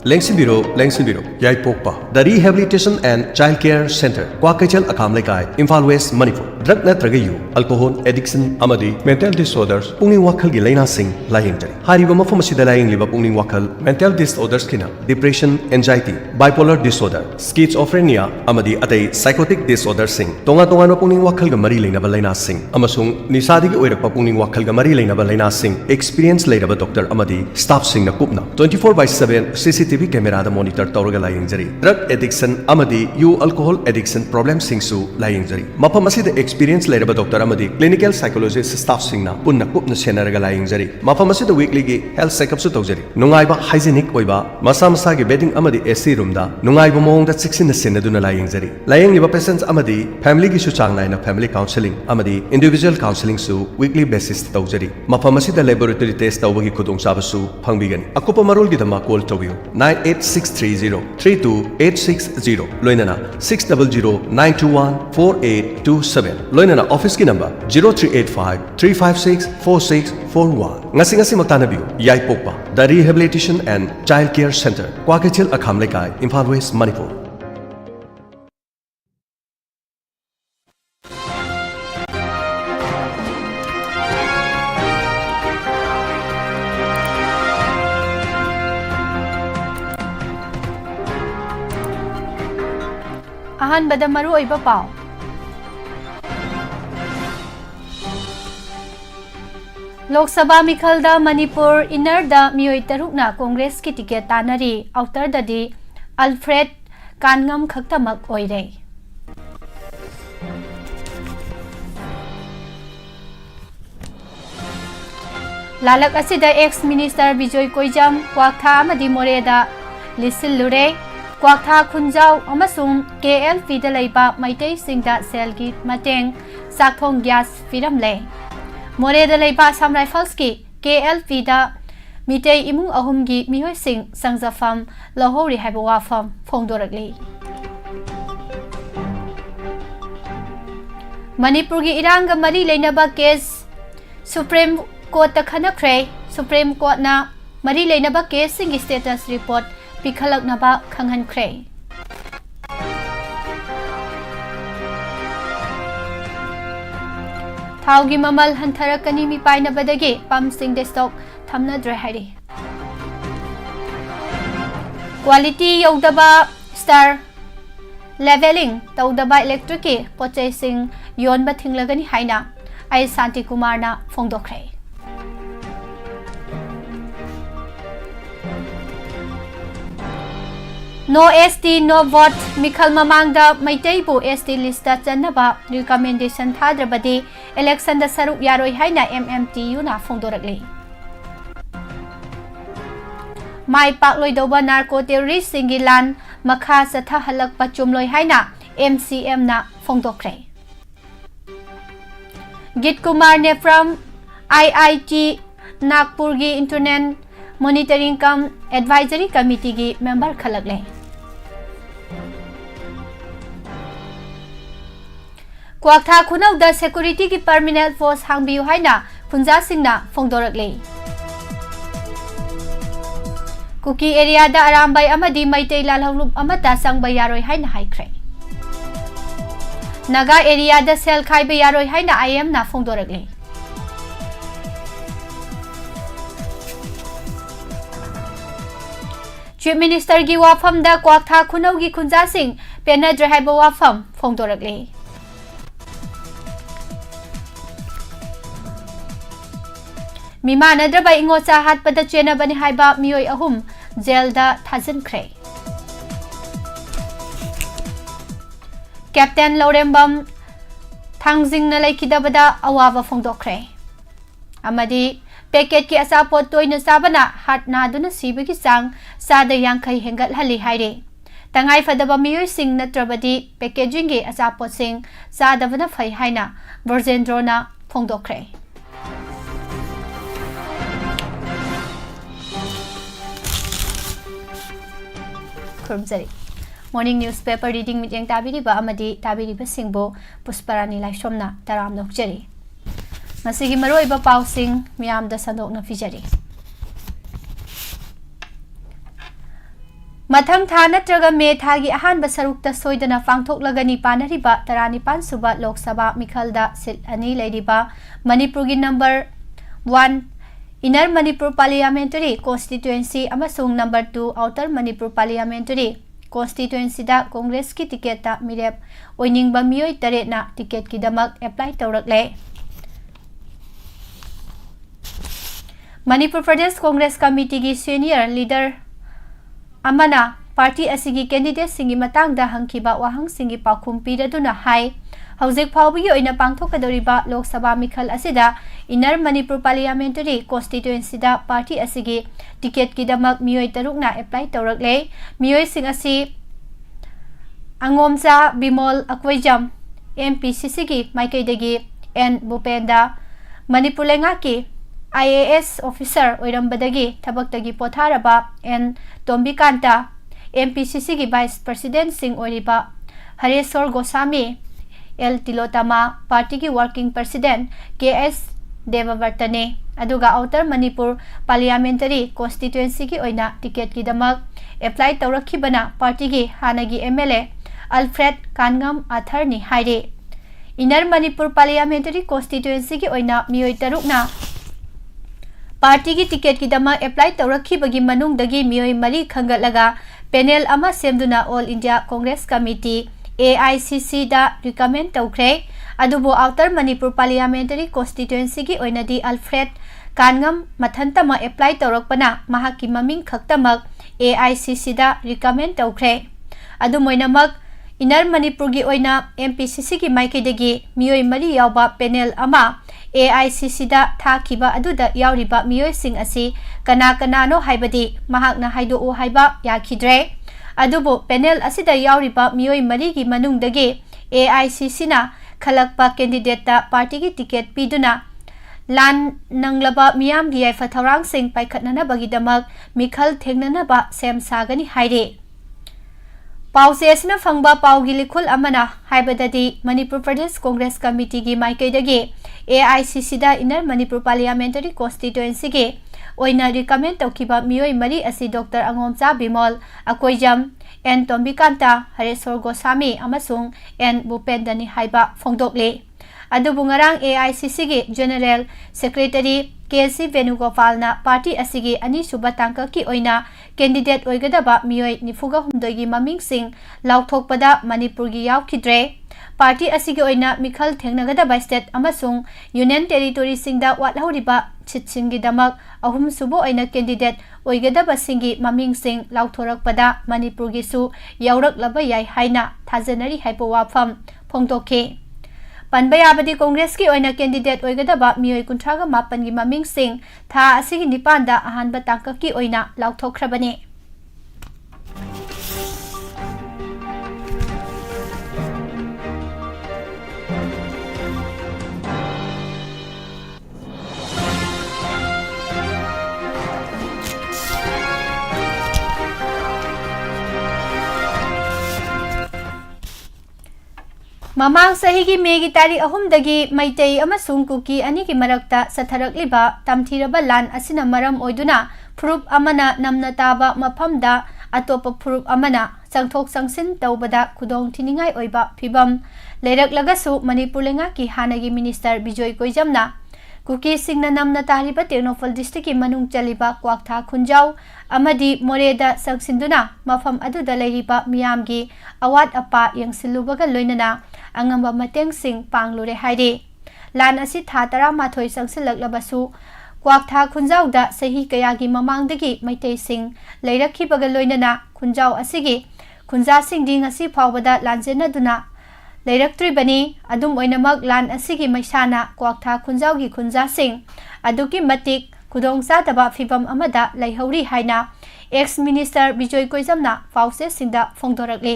Lengsinbiro Yaipokpa The Rehabilitation and Child Care Center Kwakachal Akam Lekai Imphal West Manipur Drug Natragayu Alcohol Addiction Amadi Mental Disorders Pungning Wakal gi Laina Sing Laying Jari Hariba Mafam asida laying liba Pungning Wakal Mental Disorders kina Depression Anxiety Bipolar Disorder Schizophrenia Amadi Atay Psychotic Disorders sing Tonga na Pungning Wakal ga Mari Lainaba Laina Sing Amasung Nisadi gi Oirakpa Pungning Wakal ga Mari Lainaba Laina Sing Experience Lairaba Doctor Amadi Staff Sing na Kupna 24/7 CCTV camera da monitor tawraga laying jari drug addiction amadi you alcohol addiction problem singsu laying jari mafam asida experience lairaba doctor amadi clinical psychologist staff singna punna kupna senaraga laying jari mafam asida weekly gi health checkup su tawjari nungaiba hygienic oiba masa gi bedding amadi AC room da nungaiba mong da 16 na senaduna laying jari laying liba patients amadi family gi su chang naina family counseling amadi individual counseling su weekly basis tawjari mafam asida laboratory test tawbagi khudong sabasu phangbigani akupa marol gi dama call tawiu 98630-32860 Loinana 600-921-4827 Loinana office ki number 0385-356-4641 Ngasi magtanabiyo Yaipokpa The Rehabilitation and Child Care Center Kwakachil Akham Lekai Imphal West Manipur ꯑꯍꯥꯟꯕꯗ ꯃꯔꯨꯑꯣꯏꯕ ꯄꯥꯎ ꯂꯣꯛ ꯁꯚꯥ ꯃꯤꯈꯜꯗ ꯃꯅꯤꯄꯨꯔ ꯏꯟꯅꯔꯗ ꯃꯤꯑꯣꯏ 6ꯅ ꯀꯣꯡꯒ꯭ꯔꯦꯁꯀꯤ ticket ꯇꯥꯟꯅꯔꯤ ꯑꯥꯎꯇꯔꯗꯗꯤ Alfred ꯀꯥꯟꯉꯝ ꯈꯛꯇꯃꯛ ꯑꯣꯏꯔꯦ lalak asida ex minister Bijoy Koijam Kwaktha amadi Moreda lisilure Kwaktha Khunjau amasung KLP da leiba Maitei Singda selgi mateng sakthong gas firamle Moreda leiba Assam Rifles ki KLP da Mitei imung ahumgi mihoi sing sangjafam lohori haiba Wapham phongdorakli Manipur gi iranga mari leinaba case Supreme Court ta khanakre Supreme Court na mari leinaba case sing status report pikhalaknaba khanghankre Thaugi mamal hantharakani mi painabadagi pam sing de stock thamna dre hari Quality yodaba star leveling tawdaba electric ki pochai sing yon ba thinglagani haina ai Santi Kumar na phongdokre No ST no vote Mikhal Mamangda Maitei bu ST lista chanaba recommendation thadrabadi election da saruk yaroi haina MMTU na phongdorakli Mai pakloi doba narco terrorist singilan makha satha halak pachumloi haina MCM na phongdokre Git Kumar ne from IIT Nagpur gi Internet Monitoring Cum Advisory Committee gi member khalakle Kwaktha khunau da security ki permanent force hangbiu haina khunja singna phongdorakle Kuki area da arambai amadi Maitei lalhonglup amata sangbai yaroi haina haikre Naga area da sel khaiba yaroi haina IM na phongdorakle Chief Minister gi Wapham da Kwaktha khunau gi khunja sing penadra haiba Wapham phongdorakle Mimanadraba ingocha hatpada chena bani haiba mioi ahum jail da thajankhre Captain Lorembam thangjingna laikidabada awaba phongdokre amadi packet ki asapot toina sabana hatna duna sibagi sang sada yangkhai hengal hali haire tangai fadaba mioi sing natrabadi packaging gi asapot sing sadabana phai haina Borjendrona phongdokre Kurumjari Morning newspaper reading meeting tabiri ba amadi tabiri ba singbo Pusparani Laishomna taram nokjari Masigi maroi ba pau sing miyam da sandok na fijari Matam tha natraga me thagi ahan ba sarukta soidana fangthok lagani panari ba tarani pan suba Lok Sabha Mikhalda sil ani leiriba Manipur gi number 1 Inner Manipur Parliamentary Constituency amasung number 2 Outer Manipur Parliamentary Constituency da Congress ki ticket ta mirep oining ba mioi tare na ticket ki damak apply tawrakle Manipur Pradesh Congress Committee gi senior leader amana party asigi candidate singi matang da hangkiba wahang singi pakhum piraduna hai Hauzik Phaubi oina pangthokadoriba Lok Sabha Mikhal asida Inner Manipur Parliamentary Constituency da party asigi ticket ki damak mioi tarukna apply tawrakle mioi sing asi Angomcha Bimol Akwaijam MPCC gi maikaidagi N Bupenda Manipur lenga ki IAS officer oirambadagi thabaktagi potharaba N Tombikanta MPCC gi vice president sing oiriba Hareswar Goswami L Tilotama party ki working president KS Devavartane aduga Outer Manipur Parliamentary Constituency ki oina ticket ki damak apply tawrakhibana party ki hanagi MLA Alfred Kangam Atharni haire Inner Manipur Parliamentary Constituency ki oina mioi tarukna party ki ticket ki damak apply tawrakhibagi manungdagi mioi mari khangatlaga panel ama semduna All India Congress Committee AICC da recommend tawkre adubo Outer Manipur Parliamentary Constituency ki oinadi Alfred Kangam mathantama apply tawrakpana mahaki maming khaktamak AICC da recommend tawkre adu moinamak Inner Manipur gi oina MPCC ki maikidagi mioi mari yawba panel ama AICCꯗ ꯊꯥꯈꯤꯕ ꯑꯗꯨꯗ ꯌꯥꯎꯔꯤꯕ ꯃꯤꯑꯣꯏꯁꯤꯡ ꯑꯁꯤ ꯀꯅꯥ-ꯀꯅꯥꯅꯣ ꯍꯥꯏꯕꯗꯤ ꯃꯍꯥꯛꯅ ꯍꯥꯏꯗꯣꯛꯎ ꯍꯥꯏꯕ ꯌꯥꯈꯤꯗ꯭ꯔꯦ꯫ ꯑꯗꯨꯕꯨ panel ꯑꯁꯤꯗ ꯌꯥꯎꯔꯤꯕ ꯃꯤꯑꯣꯏ 4ꯒꯤ ꯃꯅꯨꯡꯗꯒꯤ AICCꯅ ꯈꯜꯂꯛꯄ ꯀꯦꯟꯗꯤꯗꯦꯠꯇ ꯄꯥꯔꯇꯤꯒꯤ ꯇꯤꯀꯦꯠ ꯄꯤꯗꯨꯅ ꯂꯥꯟ ꯅꯪꯂꯕ ꯃꯤꯌꯥꯝꯒꯤ ꯌꯥꯏꯐ ꯊꯧꯔꯥꯡꯁꯤꯡ ꯄꯥꯏꯈꯠꯅꯅꯕꯒꯤꯗꯃꯛ ꯃꯤꯈꯜ ꯊꯦꯡꯅꯅꯕ ꯁꯦꯝ ꯁꯥꯒꯅꯤ ꯍꯥꯏꯔꯤ꯫ ꯄꯥꯎꯆꯦ ꯑꯁꯤꯅ ꯐꯪꯕ ꯄꯥꯎꯒꯤ ꯂꯤꯈꯨꯜ ꯑꯃꯅ ꯍꯥꯏꯕꯗꯗꯤ ꯃꯅꯤꯄꯨꯔ ꯄ꯭ꯔꯗꯦꯁ ꯀꯣꯡꯒ꯭ꯔꯦꯁ ꯀꯃꯤꯇꯤꯒꯤ ꯃꯥꯏꯀꯩꯗꯒꯤ AICCꯗ ꯏꯟꯅꯔ ꯃꯅꯤꯄꯨꯔ ꯄꯥꯔꯂꯤꯌꯥꯃꯦꯟꯇꯔꯤ ꯀꯣꯟꯁꯇꯤꯇꯨꯑꯦꯟꯁꯤꯒꯤ ꯑꯣꯏꯅ ꯔꯤꯀꯃꯦꯟ ꯇꯧꯈꯤꯕ ꯃꯤꯑꯣꯏ 4 ꯑꯁꯤ ꯗꯣꯛꯇꯔ ꯑꯉꯣꯝꯆꯥ ꯕꯤꯃꯣꯜ, ꯑꯀꯣꯏꯖꯝ, N. ꯇꯣꯝꯕꯤꯀꯥꯟꯇ, ꯍꯔꯦꯁꯣꯔ ꯒꯣꯁꯥꯃꯤ ꯑꯃꯁꯨꯡ N. ꯕꯨꯄꯦꯟꯗꯅꯤ ꯍꯥꯏꯕ ꯐꯣꯡꯗꯣꯛꯂꯤ꯫ ꯑꯗꯨꯕꯨ ꯉꯔꯥꯡ AICCꯒꯤ ꯖꯦꯅꯔꯦꯜ ꯁꯦꯀ꯭ꯔꯦꯇꯔꯤ K.C. ꯚꯦꯅꯨꯒꯣꯄꯥꯜꯅ ꯄꯥꯔꯇꯤ ꯑꯁꯤꯒꯤ ꯑꯅꯤꯁꯨꯕ ꯇꯥꯡꯀꯛꯀꯤ ꯑꯣꯏꯅ ꯀꯦꯟꯗꯤꯗꯦꯠ ꯑꯣꯏꯒꯗꯕ ꯃꯤꯑꯣꯏ 94ꯒꯤ ꯃꯃꯤꯡꯁꯤꯡ ꯂꯥꯎꯊꯣꯛꯄꯗ ꯃꯅꯤꯄꯨꯔꯒꯤ ꯌꯥꯎꯈꯤꯗ꯭ꯔꯦ꯫ ꯄꯥꯔꯇꯤ ꯑꯁꯤꯒꯤ ꯑꯣꯏꯅ ꯃꯤꯈꯜ ꯊꯦꯡꯅꯒꯗꯕ ꯁ꯭ꯇꯦꯠ ꯑꯃꯁꯨꯡ ꯌꯨꯅꯤꯌꯟ ꯇꯦꯔꯤꯇꯣꯔꯤꯁꯤꯡꯗ ꯋꯥꯠꯍꯧꯔꯤꯕ ꯁꯤꯠꯁꯤꯡꯒꯤꯗꯃꯛ ꯑꯍꯨꯝꯁꯨꯕ ꯑꯣꯏꯅ ꯀꯦꯟꯗꯤꯗꯦꯠ ꯑꯣꯏꯒꯗꯕꯁꯤꯡꯒꯤ ꯃꯃꯤꯡꯁꯤꯡ ꯂꯥꯎꯊꯣꯔꯛꯄꯗ ꯃꯅꯤꯄꯨꯔꯒꯤꯁꯨ ꯌꯥꯎꯔꯛꯂꯕ ꯌꯥꯏ ꯍꯥꯏꯅ ꯊꯥꯖꯅꯔꯤ ꯍꯥꯏꯕ ꯋꯥꯐꯝ ꯐꯣꯡꯗꯣꯛꯈꯤ꯫ ꯄꯟꯕ ꯌꯥꯕꯗꯤ ꯀꯣꯡꯒ꯭ꯔꯦꯁꯀꯤ ꯑꯣꯏꯅ ꯀꯦꯟꯗꯤꯗꯦꯠ ꯑꯣꯏꯒꯗꯕ ꯃꯤꯑꯣꯏ 38ꯒꯤ ꯃꯃꯤꯡꯁꯤꯡ ꯊꯥ ꯑꯁꯤꯒꯤ 9ꯗ ꯑꯍꯥꯟꯕ ꯇꯥꯡꯀꯛꯀꯤ ꯑꯣꯏꯅ ꯂꯥꯎꯊꯣꯛꯈ꯭ꯔꯕꯅꯤ꯫ ꯃꯃꯥꯡ ꯆꯍꯤꯒꯤ ꯃꯦꯒꯤ ꯇꯥꯔꯤꯛ 3ꯗꯒꯤ ꯃꯩꯇꯩ ꯑꯃꯁꯨꯡ ꯀꯨꯀꯤ ꯑꯅꯤꯒꯤ ꯃꯔꯛꯇ ꯆꯠꯊꯔꯛꯂꯤꯕ ꯇꯝꯊꯤꯔꯕ ꯂꯥꯟ ꯑꯁꯤꯅ ꯃꯔꯝ ꯑꯣꯏꯗꯨꯅ ꯐꯨꯔꯨꯞ ꯑꯃꯅ ꯅꯝꯅ ꯇꯥꯕ ꯃꯐꯝꯗ ꯑꯇꯣꯞꯄ ꯐꯨꯔꯨꯞ ꯑꯃꯅ ꯆꯪꯊꯣꯛ-ꯆꯪꯁꯤꯟ ꯇꯧꯕꯗ ꯈꯨꯗꯣꯡꯊꯤꯅꯤꯡꯉꯥꯏ ꯑꯣꯏꯕ ꯐꯤꯚꯝ ꯂꯩꯔꯛꯂꯒꯁꯨ ꯃꯅꯤꯄꯨꯔ ꯂꯩꯉꯥꯛꯀꯤ ꯍꯥꯟꯅꯒꯤ ꯃꯤꯅꯤꯁꯇꯔ ꯕꯤꯖꯣꯏ ꯀꯣꯏꯖꯝꯅ ꯀꯨꯀꯤꯁꯤꯡꯅ ꯅꯝꯅ ꯇꯥꯔꯤꯕ ꯇꯦꯡꯅꯧꯄꯜ ꯗꯤꯁꯇ꯭ꯔꯤꯛꯀꯤ ꯃꯅꯨꯡ ꯆꯜꯂꯤꯕ ꯀ꯭ꯋꯥꯛꯊꯥ ꯈꯨꯟꯖꯥꯎ ꯑꯃꯗꯤ ꯃꯣꯔꯦꯗ ꯆꯪꯁꯤꯟꯗꯨꯅ ꯃꯐꯝ ꯑꯗꯨꯗ ꯂꯩꯔꯤꯕ ꯃꯤꯌꯥꯝꯒꯤ ꯑꯋꯥꯠ-ꯑꯄꯥ ꯌꯦꯡꯁꯤꯜꯂꯨꯕꯒ ꯂꯣꯏꯅꯅ ꯑꯉꯝꯕ ꯃꯇꯦꯡꯁꯤꯡ ꯄꯥꯡꯂꯨꯔꯦ ꯍꯥꯏꯔꯤ꯫ ꯂꯥꯟ ꯑꯁꯤ ꯊꯥ 12 ꯆꯪꯁꯤꯜꯂꯛꯂꯕꯁꯨ ꯀ꯭ꯋꯥꯛꯊꯥ ꯈꯨꯟꯖꯥꯎꯗ ꯆꯍꯤ ꯀꯌꯥꯒꯤ ꯃꯃꯥꯡꯗꯒꯤ ꯃꯩꯇꯩꯁꯤꯡ ꯂꯩꯔꯛꯈꯤꯕꯒ ꯂꯣꯏꯅꯅ ꯈꯨꯟꯖꯥꯎ ꯑꯁꯤꯒꯤ ꯈꯨꯟꯖꯥꯁꯤꯡꯗꯤ ꯉꯁꯤ ꯐꯥꯎꯕꯗ ꯂꯥꯟꯖꯦꯟꯅꯗꯨꯅ ꯂꯩꯔꯛꯇ꯭ꯔꯤꯕꯅꯤ꯫ ꯑꯗꯨꯝ ꯑꯣꯏꯅꯃꯛ ꯂꯥꯟ ꯑꯁꯤꯒꯤ ꯃꯩꯁꯥꯅ ꯀ꯭ꯋꯥꯛꯊꯥ ꯈꯨꯟꯖꯥꯎꯒꯤ ꯈꯨꯟꯖꯥꯁꯤꯡ ꯑꯗꯨꯛꯀꯤ ꯃꯇꯤꯛ ꯈꯨꯗꯣꯡꯆꯥꯗꯕ ꯐꯤꯚꯝ ꯑꯃꯗ ꯂꯩꯍꯧꯔꯤ ꯍꯥꯏꯅ ꯑꯦꯛꯁ-ꯃꯤꯅꯤꯁꯇꯔ ꯕꯤꯖꯣꯏ ꯀꯣꯏꯖꯝꯅ ꯄꯥꯎꯆꯦꯁꯤꯡꯗ ꯐꯣꯡꯗꯣꯔꯛꯂꯤ꯫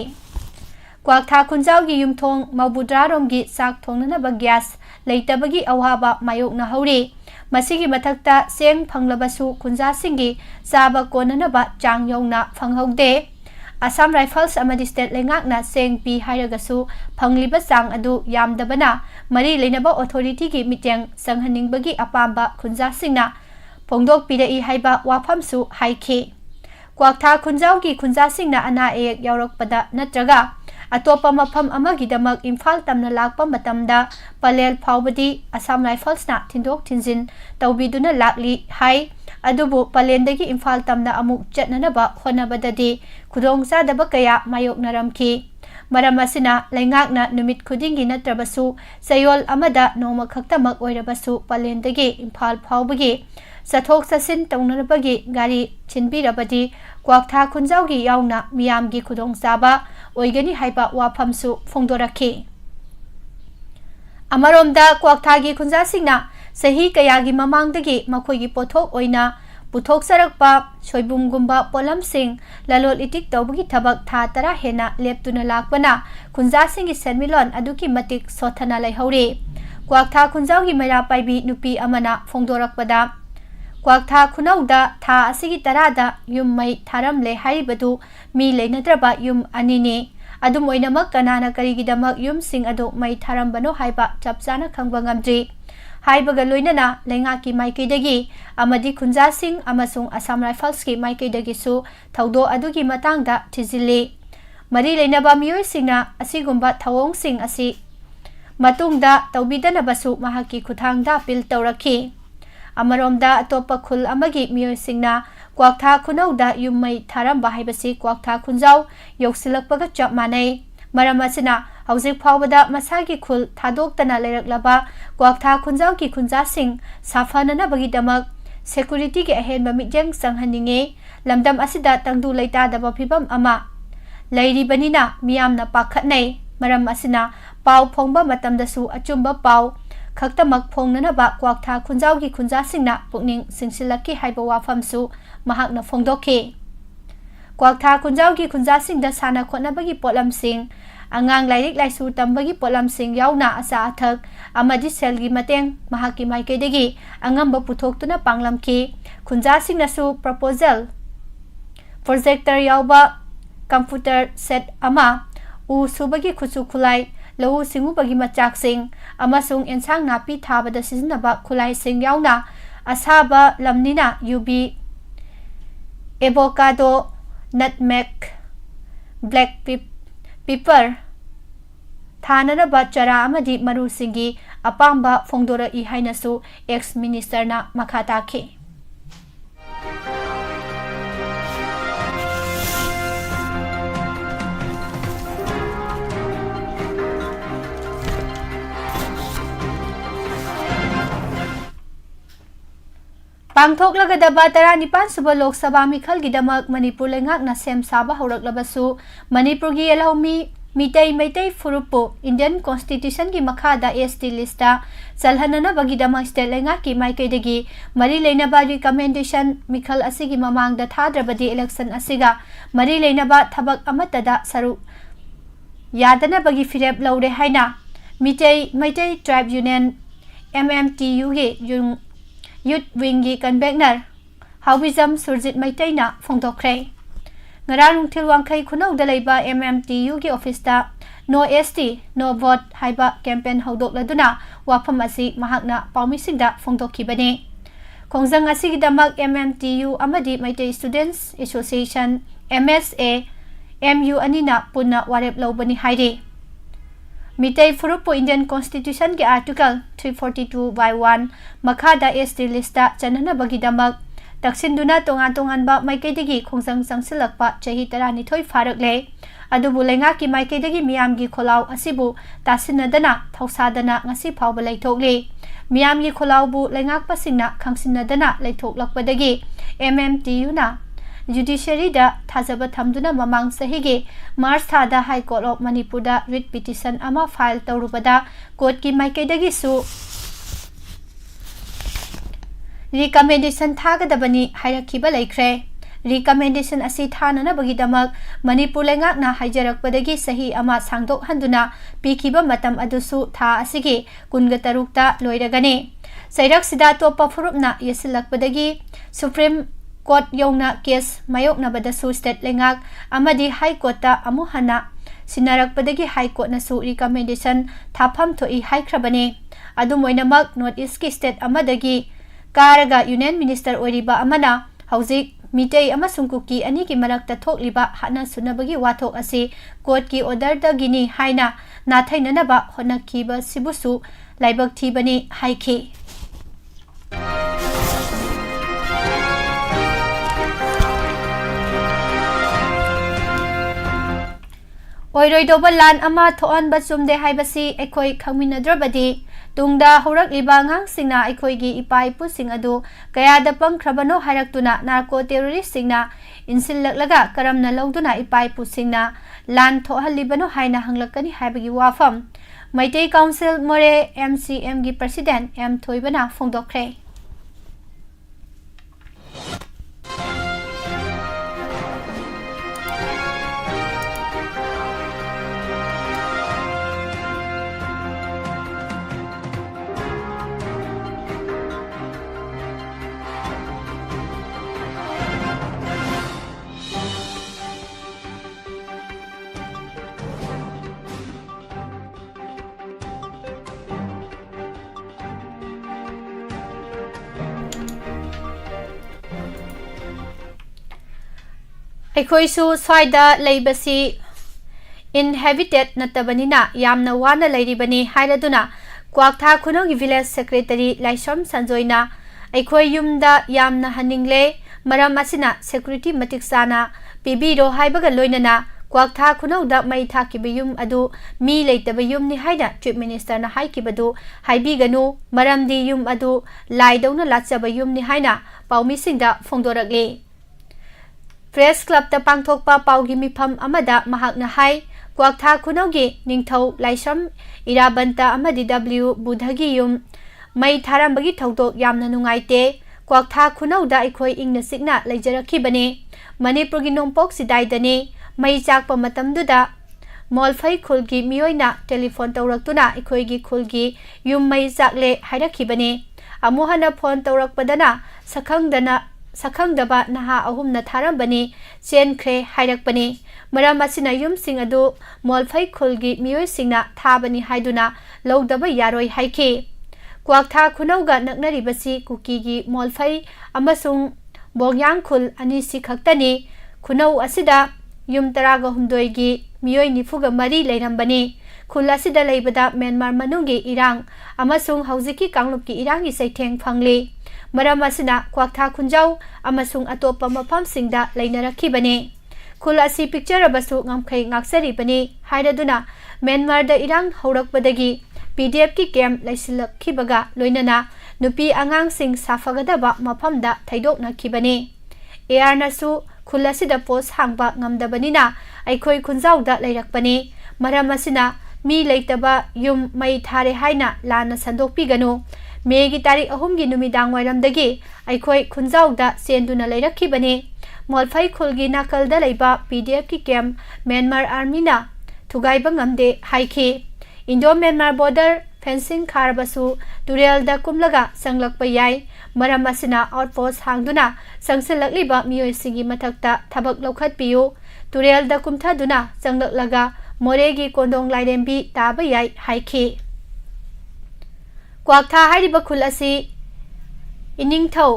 ꯀ꯭ꯋꯥꯛꯊꯥ ꯈꯨꯟꯖꯥꯎꯒꯤ ꯌꯨꯝꯊꯣꯡ 52ꯔꯣꯝꯒꯤ ꯆꯥꯛ ꯊꯣꯡꯅꯅꯕ ꯒ꯭ꯌꯥꯁ ꯂꯩꯇꯕꯒꯤ ꯑꯋꯥꯕ ꯃꯥꯌꯣꯛꯅꯍꯧꯔꯤ꯫ ꯃꯁꯤꯒꯤ ꯃꯊꯛꯇ ꯆꯦꯡ ꯐꯪꯂꯕꯁꯨ ꯈꯨꯟꯖꯥꯁꯤꯡꯒꯤ ꯆꯥꯕ ꯀꯣꯟꯅꯅꯕ ꯆꯥꯡ ꯌꯧꯅ ꯐꯪꯍꯧꯗꯦ꯫ ꯑꯁꯥꯝ ꯔꯥꯏꯐꯜꯁ ꯑꯃꯗꯤ ꯁ꯭ꯇꯦꯠ ꯂꯩꯉꯥꯛꯅ ꯆꯦꯡ ꯄꯤ ꯍꯥꯏꯔꯒꯁꯨ ꯐꯪꯂꯤꯕ ꯆꯥꯡ ꯑꯗꯨ ꯌꯥꯝꯗꯕꯅ ꯃꯔꯤ ꯂꯩꯅꯕ ꯑꯣꯊꯣꯔꯤꯇꯤꯒꯤ ꯃꯤꯠꯌꯦꯡ ꯆꯪꯍꯟꯅꯤꯡꯕꯒꯤ ꯑꯄꯥꯝꯕ ꯈꯨꯟꯖꯥꯁꯤꯡꯅ ꯐꯣꯡꯗꯣꯛꯄꯤꯔꯛꯏ ꯍꯥꯏꯕ ꯋꯥꯐꯝꯁꯨ ꯍꯥꯏꯈꯤ꯫ ꯀ꯭ꯋꯥꯛꯊꯥ ꯈꯨꯟꯖꯥꯎꯒꯤ ꯈꯨꯟꯖꯥꯁꯤꯡꯅ ꯑꯅꯥ-ꯑꯌꯦꯛ ꯌꯥꯎꯔꯛꯄꯗ ꯅꯠꯇ꯭ꯔꯒ ꯑꯇꯣꯞꯄ ꯃꯐꯝ ꯑꯃꯒꯤꯗꯃꯛ ꯏꯝꯐꯥꯜ ꯇꯝꯅ ꯂꯥꯛꯄ ꯃꯇꯝꯗ ꯄꯂꯦꯜ ꯐꯥꯎꯕꯗꯤ ꯑꯁꯥꯝ ꯔꯥꯏꯐꯜꯁꯅ ꯊꯤꯟꯗꯣꯛ-ꯊꯤꯟꯖꯤꯟ ꯇꯧꯕꯤꯗꯨꯅ ꯂꯥꯛꯂꯤ ꯍꯥꯏ꯫ ꯑꯗꯨꯕꯨ ꯄꯂꯦꯟꯗꯒꯤ ꯏꯝꯐꯥꯜ ꯇꯝꯅ ꯑꯃꯨꯛ ꯆꯠꯅꯅꯕ ꯍꯣꯠꯅꯕꯗꯗꯤ ꯈꯨꯗꯣꯡꯆꯥꯗꯕ ꯀꯌꯥ ꯃꯥꯌꯣꯛꯅꯔꯝꯈꯤ꯫ ꯃꯔꯝ ꯑꯁꯤꯅ ꯂꯩꯉꯥꯛꯅ ꯅꯨꯃꯤꯠ ꯈꯨꯗꯤꯡꯒꯤ ꯅꯠꯇ꯭ꯔꯕꯁꯨ ꯆꯌꯣꯜ ꯑꯃꯗ ꯅꯣꯡꯃ ꯈꯛꯇꯃꯛ ꯑꯣꯏꯔꯕꯁꯨ ꯄꯂꯦꯟꯗꯒꯤ ꯏꯝꯐꯥꯜ ꯐꯥꯎꯕꯒꯤ ꯆꯠꯊꯣꯛ-ꯆꯠꯁꯤꯟ ꯇꯧꯅꯅꯕꯒꯤ ꯒꯥꯔꯤ ꯁꯤꯟꯕꯤꯔꯕꯗꯤ ꯀ꯭ꯋꯥꯛꯊꯥ ꯈꯨꯟꯖꯥꯎꯒꯤ ꯌꯥꯎꯅ ꯃꯤꯌꯥꯝꯒꯤ ꯈꯨꯗꯣꯡꯆꯥꯕ ꯑꯣꯏꯒꯅꯤ ꯍꯥꯏꯕ ꯋꯥꯐꯝꯁꯨ ꯐꯣꯡꯗꯣꯔꯛꯈꯤ꯫ ꯑꯃꯔꯣꯝꯗ ꯀ꯭ꯋꯥꯛꯊꯥꯒꯤ ꯈꯨꯟꯖꯥꯁꯤꯡꯅ ꯆꯍꯤ ꯀꯌꯥꯒꯤ ꯃꯃꯥꯡꯗꯒꯤ ꯃꯈꯣꯏꯒꯤ ꯄꯣꯠꯊꯣꯛ ꯑꯣꯏꯅ ꯄꯨꯊꯣꯛꯆꯔꯛꯄ ꯁꯣꯏꯕꯨꯝꯒꯨꯝꯕ ꯄꯣꯠꯂꯝꯁꯤꯡ ꯂꯂꯣꯟ-ꯏꯇꯤꯛ ꯇꯧꯕꯒꯤ ꯊꯕꯛ ꯊꯥ 10 ꯍꯦꯟꯅ ꯂꯦꯞꯇꯨꯅ ꯂꯥꯛꯄꯅ ꯈꯨꯟꯖꯥꯁꯤꯡꯒꯤ ꯁꯦꯟꯃꯤꯠꯂꯣꯟ ꯑꯗꯨꯛꯀꯤ ꯃꯇꯤꯛ ꯁꯣꯠꯊꯅ ꯂꯩꯍꯧꯔꯤ꯫ ꯀ꯭ꯋꯥꯛꯊꯥ ꯈꯨꯟꯖꯥꯎꯒꯤ ꯃꯩꯔꯥ ꯄꯥꯏꯕꯤ ꯅꯨꯄꯤ ꯑꯃꯅ ꯐꯣꯡꯗꯣꯔꯛꯄꯗ ꯀ꯭ꯋꯥꯛꯊꯥ ꯈꯨꯅꯧꯗ ꯊꯥ ꯑꯁꯤꯒꯤ 10ꯗ ꯌꯨꯝ ꯃꯩ ꯊꯥꯔꯝꯂꯦ ꯍꯥꯏꯔꯤꯕꯗꯨ ꯃꯤ ꯂꯩꯅꯗ꯭ꯔꯕ ꯌꯨꯝ 2ꯅꯤ꯫ ꯑꯗꯨꯝ ꯑꯣꯏꯅꯃꯛ ꯀꯅꯥꯅ ꯀꯔꯤꯒꯤꯗꯃꯛ ꯌꯨꯝꯁꯤꯡ ꯑꯗꯨ ꯃꯩ ꯊꯥꯔꯝꯕꯅꯣ ꯍꯥꯏꯕ ꯆꯞ ꯆꯥꯅ ꯈꯪꯕ ꯉꯝꯗ꯭ꯔꯤ ꯍꯥꯏꯕꯒ ꯂꯣꯏꯅꯅ ꯂꯩꯉꯥꯛꯀꯤ ꯃꯥꯏꯀꯩꯗꯒꯤ ꯑꯃꯗꯤ ꯈꯨꯟꯖꯥꯁꯤꯡ ꯑꯃꯁꯨꯡ ꯑꯁꯥꯝ ꯔꯥꯏꯐꯜꯁꯀꯤ ꯃꯥꯏꯀꯩꯗꯒꯤꯁꯨ ꯊꯧꯗꯣꯛ ꯑꯗꯨꯒꯤ ꯃꯇꯥꯡꯗ ꯊꯤꯖꯤꯜꯂꯤ꯫ ꯃꯔꯤ ꯂꯩꯅꯕ ꯃꯤꯑꯣꯏꯁꯤꯡꯅ ꯑꯁꯤꯒꯨꯝꯕ ꯊꯧꯑꯣꯡꯁꯤꯡ ꯑꯁꯤ ꯃꯇꯨꯡꯗ ꯇꯧꯕꯤꯗꯅꯕꯁꯨ ꯃꯍꯥꯛꯀꯤ ꯈꯨꯠꯊꯥꯡꯗ ꯑꯄꯤꯜ ꯇꯧꯔꯛꯈꯤ꯫ ꯑꯃꯔꯣꯝꯗ ꯑꯇꯣꯞꯄ ꯈꯨꯜ ꯑꯃꯒꯤ ꯃꯤꯑꯣꯏꯁꯤꯡꯅ ꯀ꯭ꯋꯥꯛꯊꯥ ꯈꯨꯅꯧꯗ ꯌꯨꯝ ꯃꯩ ꯊꯥꯔꯝꯕ ꯍꯥꯏꯕꯁꯤ ꯀ꯭ꯋꯥꯛꯊꯥ ꯈꯨꯟꯖꯥꯎ ꯌꯧꯁꯤꯜꯂꯛꯄꯒ ꯆꯞ ꯃꯥꯟꯅꯩ꯫ ꯃꯔꯝ ꯑꯁꯤꯅ ꯍꯧꯖꯤꯛ ꯐꯥꯎꯕꯗ ꯃꯁꯥꯒꯤ ꯈꯨꯜ ꯊꯥꯗꯣꯛꯇꯅ ꯂꯩꯔꯛꯂꯕ ꯀ꯭ꯋꯥꯛꯊꯥ ꯈꯨꯟꯖꯥꯎꯒꯤ ꯈꯨꯟꯖꯥꯁꯤꯡ ꯁꯥꯐꯅꯅꯕꯒꯤꯗꯃꯛ ꯁꯦꯀꯨꯔꯤꯇꯤꯒꯤ ꯑꯍꯦꯟꯕ ꯃꯤꯠꯌꯦꯡ ꯆꯪꯍꯟꯅꯤꯡꯉꯤ꯫ ꯂꯝꯗꯝ ꯑꯁꯤꯗ ꯇꯪꯗꯨ ꯂꯩꯇꯥꯗꯕ ꯐꯤꯚꯝ ꯑꯃ ꯂꯩꯔꯤꯕꯅꯤꯅ ꯃꯤꯌꯥꯝꯅ ꯄꯥꯈꯠꯅꯩ꯫ ꯃꯔꯝ ꯑꯁꯤꯅ ꯄꯥꯎ ꯐꯣꯡꯕ ꯃꯇꯝꯗꯁꯨ ꯑꯆꯨꯝꯕ ꯄꯥꯎ खक्तमक फोंगननबा क्वाक्था खुंजावगी खुंजासिंगना पुकनिंग सिंगसिलक्की हाइबा वाफमसु महाकना फोंदोखे क्वाक्था खुंजावगी खुंजासिंगदा साना खोनबगी पोलमसिंग angang lairik laisu tambagi polamsing yauna asa athak amadi selgi mateng mahaki maikaidagi angamba puthokuna panglamki khunjasing nasu proposal projector yauba computer set ama u subagi khusu khulai lau singu bagi machaksing amasung ensang napi thabada sizinaba khulai sing yauna asaba lamnina ubi avocado nutmeg black pepper थाननबा चरा अमदि मरुसिंगी अपांबा फोंदोरा इ हाइनसु x मिनिस्टरना मखा ताखे पांथोकलगदबा 19 सुब Lok Sabha मिखलगिदमक Manipur लेंगाकना same साबा हौरकलबसु मणिपुरगी एलौमी मितई Meitei फुरुपो Indian constitution की मखादा ST लिस्टा चलहनना बगिदमा state लेंगा की माइकैदगी मरी लेनबा recommendation मिखल असिगी ममांगदा थाद्रबदी election असिगा मरी लेनबा थबक अमतदा सरु यादना बगी फिरेप लौरे हाइना Meetei Meitei tribe union MMTU गे यूथ विंग की कन्वेनर हाउबिजम सुरजित मैतईना फोंदोखरे ngarang nungthil wangkhai khunau da leiba MMTU gi office ta no ST no vote haiba campaign hodok laduna wapham asi mahakna paumisingda phongdokhibani khongjang asi gi damak MMTU amadi Maitai Students Association MSA MU anina punna warep lobani hairi Mitai Furupo Indian Constitution ki article 342/1 makhada ST lista chanana bagi damak Taksinduna tongan ba maikaidagi khongjang sangsilakpa chahi 12 farakle adubu lenga ki maikaidagi miyamgi kholau asibu tasinadana thausadana ngasi phawba leithokle miyamgi kholau bu lengak pasingna khangsinadana leithoklakpadagi MMTU na judiciary da thajaba thamduna mamang sahigi March thada High Court of Manipur da writ petition ama file tawrubada court ki maikaidagi su Recommendation thagadabani hairakhiba laikhre recommendation asi thanana bagidamak Manipur lengakna haijarakpadagi sahi ama sangdok handuna pikhiba matam adusu tha asigi 13 ta loiragani sairak sida topa furupna yesilakpadagi Supreme Court yongna case mayokna badasu state lengak amadi High Court ta amuhana sinarakpadagi High Court nasu recommendation thapam thoi haikrabani adumoinamak North East ki state amadagi Karaga Union Minister Oriba Amana Hauzik Mitei amasung kuki ani ki marakta thokliba hana sunabagi wathok asi court ki order da gini haina nathainana ba honakhiba sibusu laibak thibani haikhe Oiroidoba lan ama thoan basumde haibasi ekhoi khangminadrabadi tungda horak libangang singna ekhoi ipai pu sing adu kayada pangkhrabano hairaktuna narco terrorist singna insillaklaga karamna lawduna ipai pu singna lan thohalibano haina hanglakani haibagi wafam Maitai Council More MCM gi President M Thoibana phongdokre Ekhoisu swaida leibasi inhabited natabanina yamna wana leiribani hairaduna kwaktha khunogi village secretary Laisom Sanjoina ekhoi yumda yamna haningle maram asina security matiksana pibiro haibaga loinana kwaktha khunauda mai thakibiyum adu mi leitabayum ni haida chief minister na haikibadu haibiganu maramdi yum adu laidawna latchabayum ni haina paumisingda phongdorakle Press Club ta pangthokpa paugi mifam amada mahakna hai Kwakta खुनौगी निंगथौ लाइसम इराबंता अमदि W बुधगी युम मई थारंबगी थौदोक यामना नुंगाइते क्वाक्था खुनौदा अखोई इंगना सिगना लेजरखिबने मणिपुरगी नोंपोक सिदाइदने मई चाकप मतमदुदा मोलफई खुलगी मियोइना टेलीफोन तौरक्तुना अखोईगी खुलगी युम मई चाकले हाइरखिबने अमुहना फोन तौरक्पदना सखंगदबा नहा अहुमना थारंबने चेनख्रे हाइरकपने मरम असिना युमसिंग अदु मोलफई खुलगी मियोइसिंगना थाबनी हाइदुना लौदबा यारोई हाइखे क्वाक्था खुनौगा नकनरिबसी कुकीगी मोलफई अमसुंग बोंगयांग खुल अनिसि खक्तने खुनौ असिदा युम तरागा हुमदोइगी मियोइ निफुगा मरी लेरंबने खुल असिदा लेबदा म्यांमार मनुंगी इरांग अमसुंग हौजिकी कांगलुपकी इरांगी सैथेंग फंगले मरम असिना क्वाक्था खुंजाउ अमसुंग अतोप्पा मफमसिंगदा लेनरखिबने खुल असि picture अबसु ngamkhai ngaksaribani haidaduna Myanmar da irang haurakpadagi PDF ki kem laisilakhibaga loinana nupi angang sing safagadaba mafamda thaidoknakhibani AR nasu khul asida post hangba ngamdabanina aikhoi khunjauda leirakpani maram asina mi leitaba yum mai thare haina lana sandokpiganu megi tarik ahumgi numidang wairamdagi aikhoi khunjauda senduna leirakhibani मोलफई खुलगी नाकलदा लेबा PDF की camp Myanmar army ना थुगाइबा ngamde हाइखे Indo Myanmar border fencing खारबसु तुरेलदा कुमलगा संगलकपा याय मरम असिना आउटपोस्ट हांगदुना संगसलकलिबा मियोइसिंगी मथक्ता थबक लौखतपियु तुरेलदा कुमथादुना संगलकलगा मोरेगी कोंडोंग लाइरेंबी ताबा याय हाइखे क्वाक्था हाइरिबा खुल असि इनिंगथौ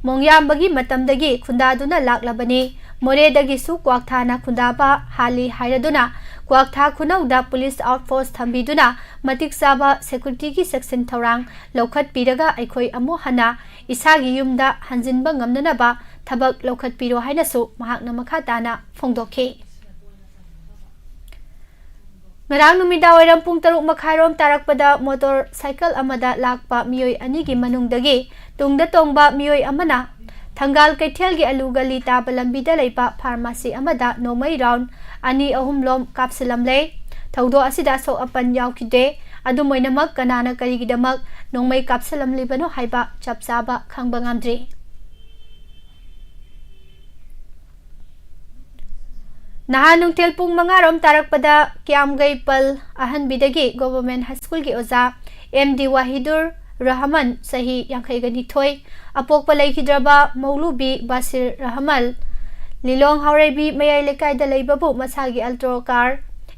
मोंगयामबगी मतमदगी खुंदादुना लाक्लबनी मोरेदगिसु क्वाक्थाना खुंदाबा हाली हाइरदुना क्वाक्था खुनौदा पुलिस आउटपोस्ट थंबीदुना मतिक चाबा सिक्युरिटी की सेक्शन थौरांग लौखत पीरगा अखोई अमु हना इसागी युमदा हंजिनबा ngamnanaba थबक लौखत पीरो हाइनसु महाकना मखा ताना फोंदोखे ngarang numida wairam pung 6 makhairom tarakpada motor cycle amada lakpa miyoi anigi manungdagi tungda tongba miyoi amana thangal kaithel gi alu gali ta balambida leipa pharmacy amada nomai round ani ahum lom kapsilam le thaudo asida so apan yaukide adu moinamak kanana karigidamak nongmai kapsalam libano haiba chapsaba khangba ngamdri Nahanung telpung mangarom tarakpada kiamgai pal ahan bidagi government high school ki oza MD Wahidur Rahman sahi yangkai gani thoi apok palai kidraba Maulubi Basir Rahmal Lilong Haurebi mayai lekai da leibabu masagi altro car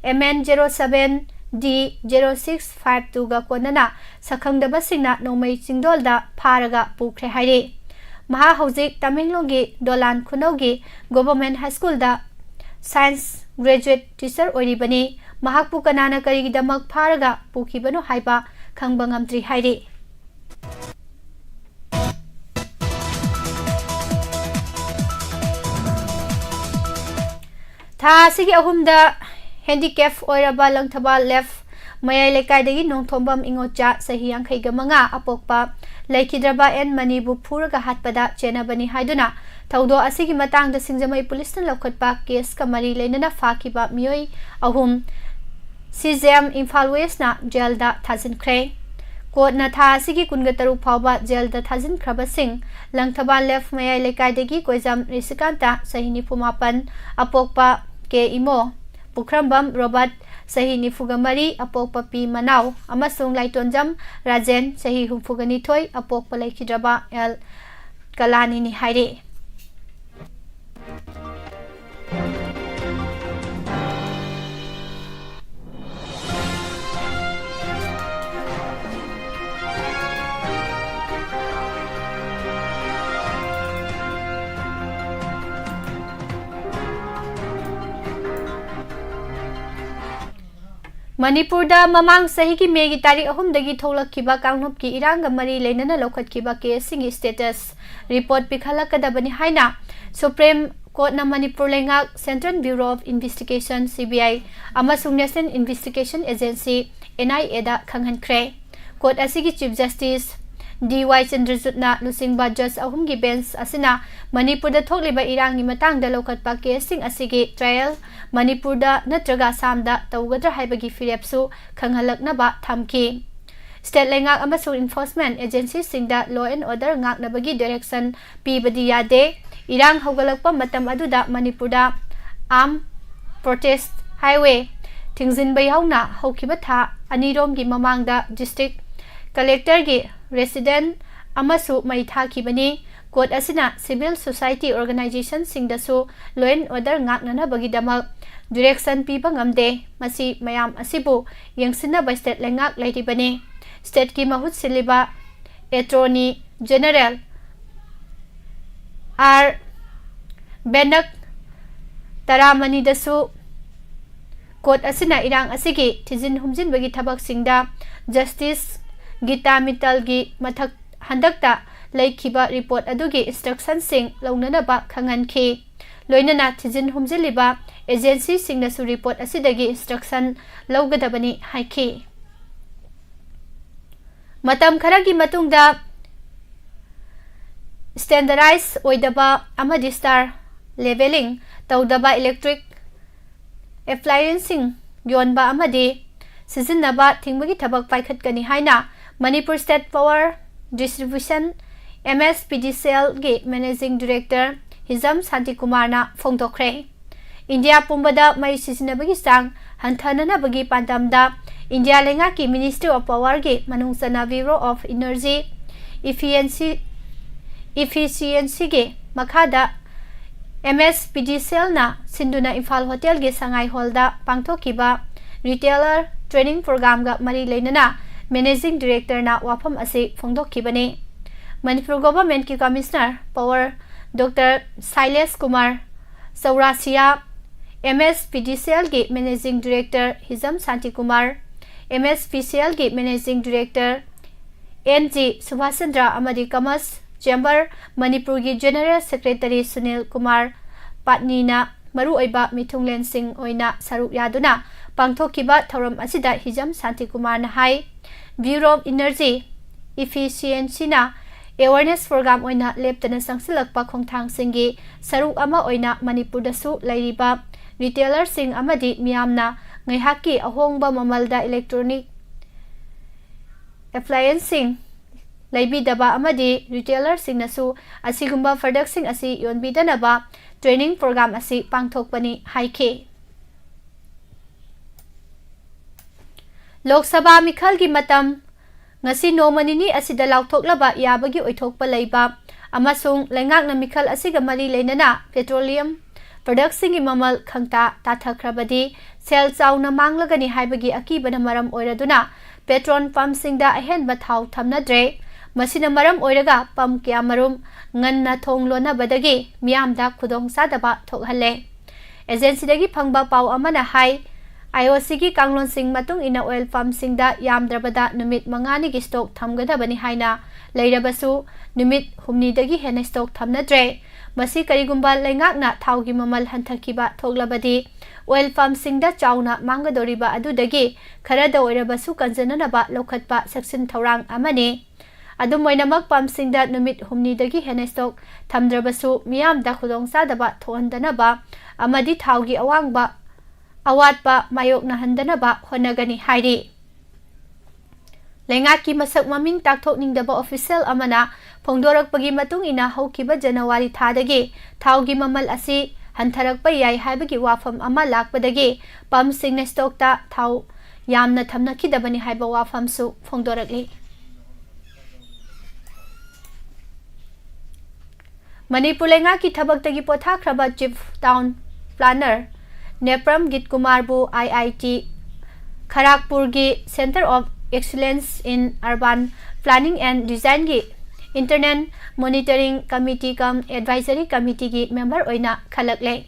MN07D0652 ga konana sakhangdaba singna nomai chingdolda pharaga pukre haire maha hauzik Tamenglonggi Dolan Khunaugi government high school da Science graduate teacher oribani mahakpu kanana karigidamak pharaga pukibano haiba khangba ngamtri haire tha sigi ahumda handicap oiraba langthaba left mayai lekaidagi nongthombam ingocha sahi yangkhaiga manga apokpa laikhidraba en manibu phuraga hatpada chenabani haiduna thaudo asigi matang da singjamai police na lokhatpa case kamari leinana fakiba miyoi ahum CJM Phal West na jail da thazin khre court na tha asigi kunga taru phawba jail da thazin khraba sing langthaba left mayai lekai degi koizam risikanta sahini pumapan apokpa ke imo pukrambam Robert sahini fugamari apokpa pi manau amasung laitonjam Rajen sahi humfugani thoi apokpa laikhidraba el kalani ni haire Manipur da mamang sahi ki megi tarik ahum dagi tholakkiba kangnop ki iranga mari leinana lokhatkiba case singi status report pikhalakadabani haina Supreme Court na Manipur lengak Central Bureau of Investigation CBI amasung National Investigation Agency NIA da khanghan khre court asigi Chief Justice DY Chandrajutna Lusingba Judge Ahumgi Bench Asina Manipurda Thokliba Irangi Matangda Lokatpa Kesing Asigi Trial Manipurda Natraga Samda Taugadra Haibagi Firepsu Kanghalaknaba Thamki State Lengak Amasu Enforcement Agency Singda Law and Order Ngaknabagi Direction Pibadi Yade Irang Hogalakpa Matam Aduda Manipurda Armed Protest Highway Tingzin Bayhauna Hokibatha Aniromgi Mamangda District Collector gi Resident Amasu Maitha Kibani Court Asina Civil Society Organization Singdasu Law and Order Ngaknana Bagidamak Direction Piba Ngamde Masi Mayam Asibu Yangsina by State Lengak Laitibani State ki Mahut Siliba Attorney General R. Benak Taramani Dasu Court Asina Irang Asigi Tizin Humjin Bagi Tabak Singda Justice Gita Mittal gi Mathak Handakta Laikiba Report Adugi Instruction Sing Launanaba Kangan Ki Loinana Tizin Humjiliba Agency Sing Nasu Report Asidagi Instruction Laugadabani Haiki Matam Karagi Matungda Standardized Oidaba Amadi Star Leveling Taudaba Electric Appliancing Yonba Amadi Sizinaba Tingbagi Tabak Paikatkani Haina Manipur State Power Distribution MSPDCL gi Managing Director Hizam Santi Kumarna Fongdokre India Pumbada Mai Sizinabagi Sang Hantanana Bagi Pandamda India Lengaki Ministry of Power gi Manungsana Bureau of Energy Efficiency gi Makada MSPDCL na Sinduna Phal Hotel gi Sangai Hall da Pangthokiba Retailer Training Program ga Mari Leinana Managing Director na Wapham ase Fongdokkibani Manipur Government ki Commissioner Power Dr. Silas Kumar Saurasia MSPDCL gi Managing Director Hizam Santi Kumar MSPCL gi Managing Director NG Subhasandra Amadi Kamas Chamber Manipur gi General Secretary Sunil Kumar Patnina Maru Oiba Mithunglen Singh Oina Saruk Yaduna Pangthokiba Thoram Asida Hizam Santi Kumar na Hai Bureau of Energy Efficiency na Awareness Program Oina Leptana Sangsilakpa Khongthang Singgi Saruk Ama Oina Manipur Dasu Lairiba Retailer Sing Amadi Miyamna Ngaihaki Ahongba Mamalda Electronic Appliancing Laibidaba Amadi Retailer Sing Nasu Asigumba Product Sing Asi Yonbidanaba Training Program Asi Pangthokpani Haike Lok Sabha Mikhal gi Matam Ngasi Nomanini Asida Lauthoklaba Yabagi Oithokpa Leiba Amasung Lengakna Mikhal Asiga Mari Leinana Petroleum Product Singi Mamal Khangta Tathakrabadi Sel Chauna Manglagani Haibagi Akibana Maram Oiraduna Petrol Pump Singda Ahenba Thau Thamnadre Masina Maram Oiraga Pump Kiamarum Nganna Thonglona Badagi Miyamda Khudong Sadaba Thokhalle Agency Dagi Phangba Pau Amana Hai IOC ki Kanglon Sing Matung ina oil palm Singda Yamdrabada Numit Mangani ki stock Thamgadabani Haina Leirabasu Numit Humni Dagi Hena stock Thamnadre Masi Karigumba Lengakna Thaugi Mamal Hantakiba Thoglabadi Oil palm Singda Chauna Mangadoriba Adudagi Karada Oirabasu Kanjananaba Lokatpa Section Thorang Amani Adumoinamak palm Singda Numit Humni Dagi Hena stock Thamdrabasu Miyam da Khudong Sadaba Thohandanaba Amadi Thaugi Awangba Awatpa Mayok na Handanaba Honagani Hairi Lengaki Masak Maming Takthok Ningdaba Official Amana Pongdorak Pagi Matung ina Haukiba January Thadagi Thaugi Mamal Asi Hantarakpa Yai Haibagi Wapham Ama Lakpadagi Pam Singna Stokta Thau Yamna Thamnakidabani Haiba Wapham Su Pongdorakli Manipur Lengaki Thabaktagi Pothakraba Chief Town Planner Nepram Git Kumar Bu IIT Kharagpur gi Center of Excellence in Urban Planning and Design gi Internet Monitoring Committee kam Advisory Committee gi member oina khalakle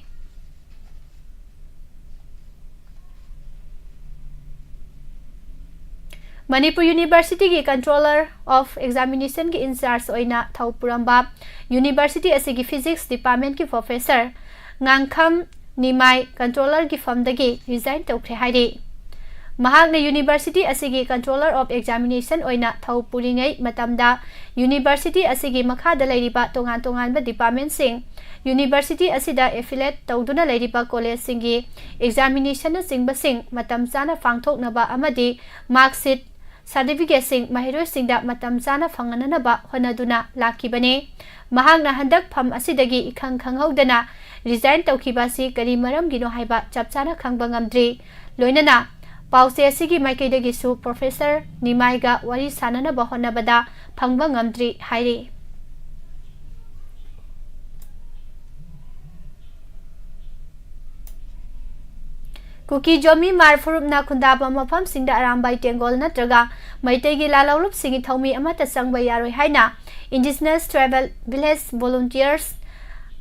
Manipur University ki Controller of Examination ki in charge oina Thaupuramba University asigi Physics Department ki Professor Ngangkham Nimai Controller ki Famdagi resign Tokre Hairi Mahakna University asigi Controller of Examination oina thau puringai matamda University asigi makhada leiriba tongan ba department sing University asida affiliate tawduna leiriba college singi examination na singba sing matam chana phangthoknaba amadi mark sheet certificate sing mahiroi singda matam chana phangananaba honaduna lakibane mahakna handak pham asidagi ikhang khanghaudana resign tawkhiba si kari maram gino haiba chapchana khangba ngamdri loinana Pause asigi maikaidagi su Professor Nimaiga wari sanana bahona bada phangba ngamdri hairi Kuki Jomi Marfurup na Kundaba Mafam Singda Arambai Tengol Natraga Maitegi Lalaulup Singi Thomi Amata Sangba Yaroi Haina Indigenous Travel Village Volunteers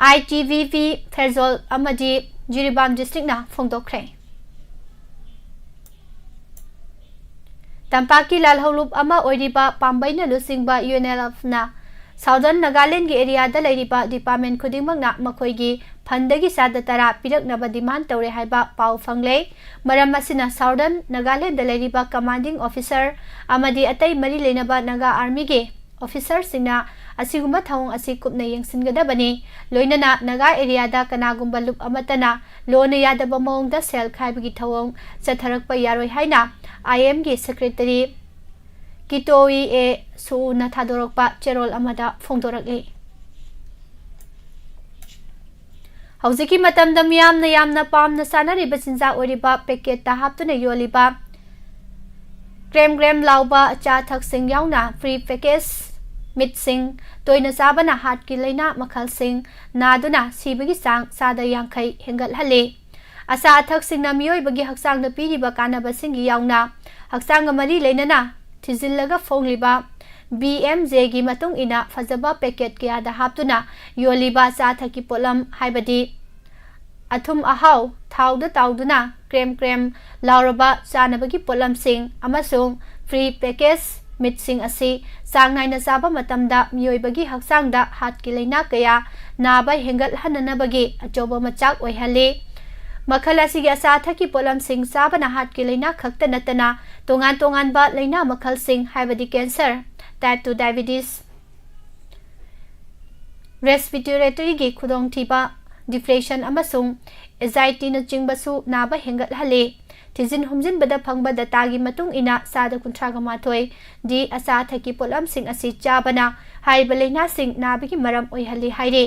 ITVV Ferzol Amadi Jiribam District na Fongdokre Tampaki Lalhaulup Ama Oiriba Pambaina Lusingba UNLF na Southern Nagaland gi area da leiriba department khudingmak na makoigi phandagi sada tara pirak naba demand tawre haiba pau fangle maram asina Southern Nagaland da leiriba commanding officer amadi atai mari lenaba naga army gi officer singna asiguma thawng asi kupna yengsingadabani loinana naga area da kanagumba lup amatana lona yadaba mawngda sel khaibagi thawng chatharakpa yaroi haina IM gi secretary Kitoi e su na thadorokpa cherol amada phongdorakle Hauziki matamda miyamna yamna pamna sanariba sinja oriba packet ta haptuna yoliba gram lauba cha thak sing yauna free package mit sing toina sabana hat ki leina makhal sing naduna sibagi sang sada yangkai hengal hale asa thak sing na miyoi bagi haksang na piriba kanaba singi yauna haksang mari leinana Tizillaga fongliba BMJ gi matung ina fazaba packet kya da haptuna yoliba sa thaki polam haibadi athum ahau thauda tauduna krem lauraba sanabagi polam sing amasung free package mit sing asi sang naina saba matamda miyoibagi haksangda hat kilaina kaya naba hengal hananabagi achoba machak oihale Makhala sige asa thaki polam sing sabana hat ki leina khakta natana tongan ba leina makhal sing haibadi cancer type 2 diabetes respiratory gi khudong thiba depression amasung anxiety na chingbasu naba hengal hale tizin humjin bada phangba data gi matung ina sada kunthra ga mathoi di asa thaki polam sing asi chabana haiba leina sing nabigi maram oi hali haire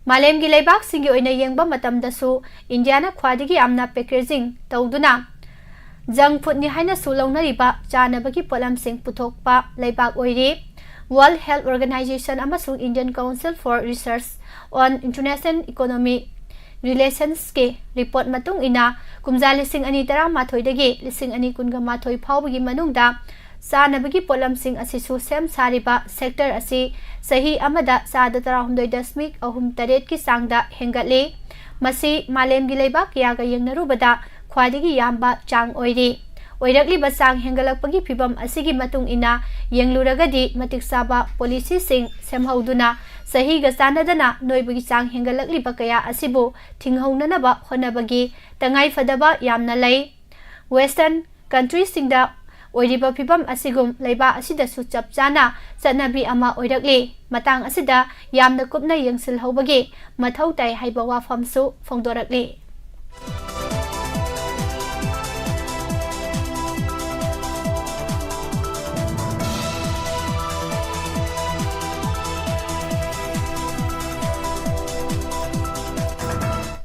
Malem gi leibak singi oina yengba matamda su Indiana khwadigi amna packaging tawduna junk food ni haina su launa riba chanabagi polam sing puthokpa leibak oiri World Health Organization amasung Indian Council for Research on International Economic Relations ke report matung ina kumja lising ani tara mathoi dagi lising ani kunga mathoi phawbagi manungda sanabagi polam sing asisu sem sariba sector asi sahi amada sada tara humdoi dasmik ahum taret ki sangda hengatle masi malem gi leibak yaga yengnarubada khwadigi yamba chang oiri oirakli basang hengalakpagi phibam asigi matung ina yengluragadi matik saba policy sing semhauduna sahi ga sanadana noibagi chang hengalakli bakaya asibu thinghaunana ba honabagi tangai fadaba yamna lei western countries singda oiriba phibam asigum leiba asida su chapchana chanabi ama oirakli matang asida yamna kupna yengsil hobagi mathau tai haiba Wapham su phongdorakli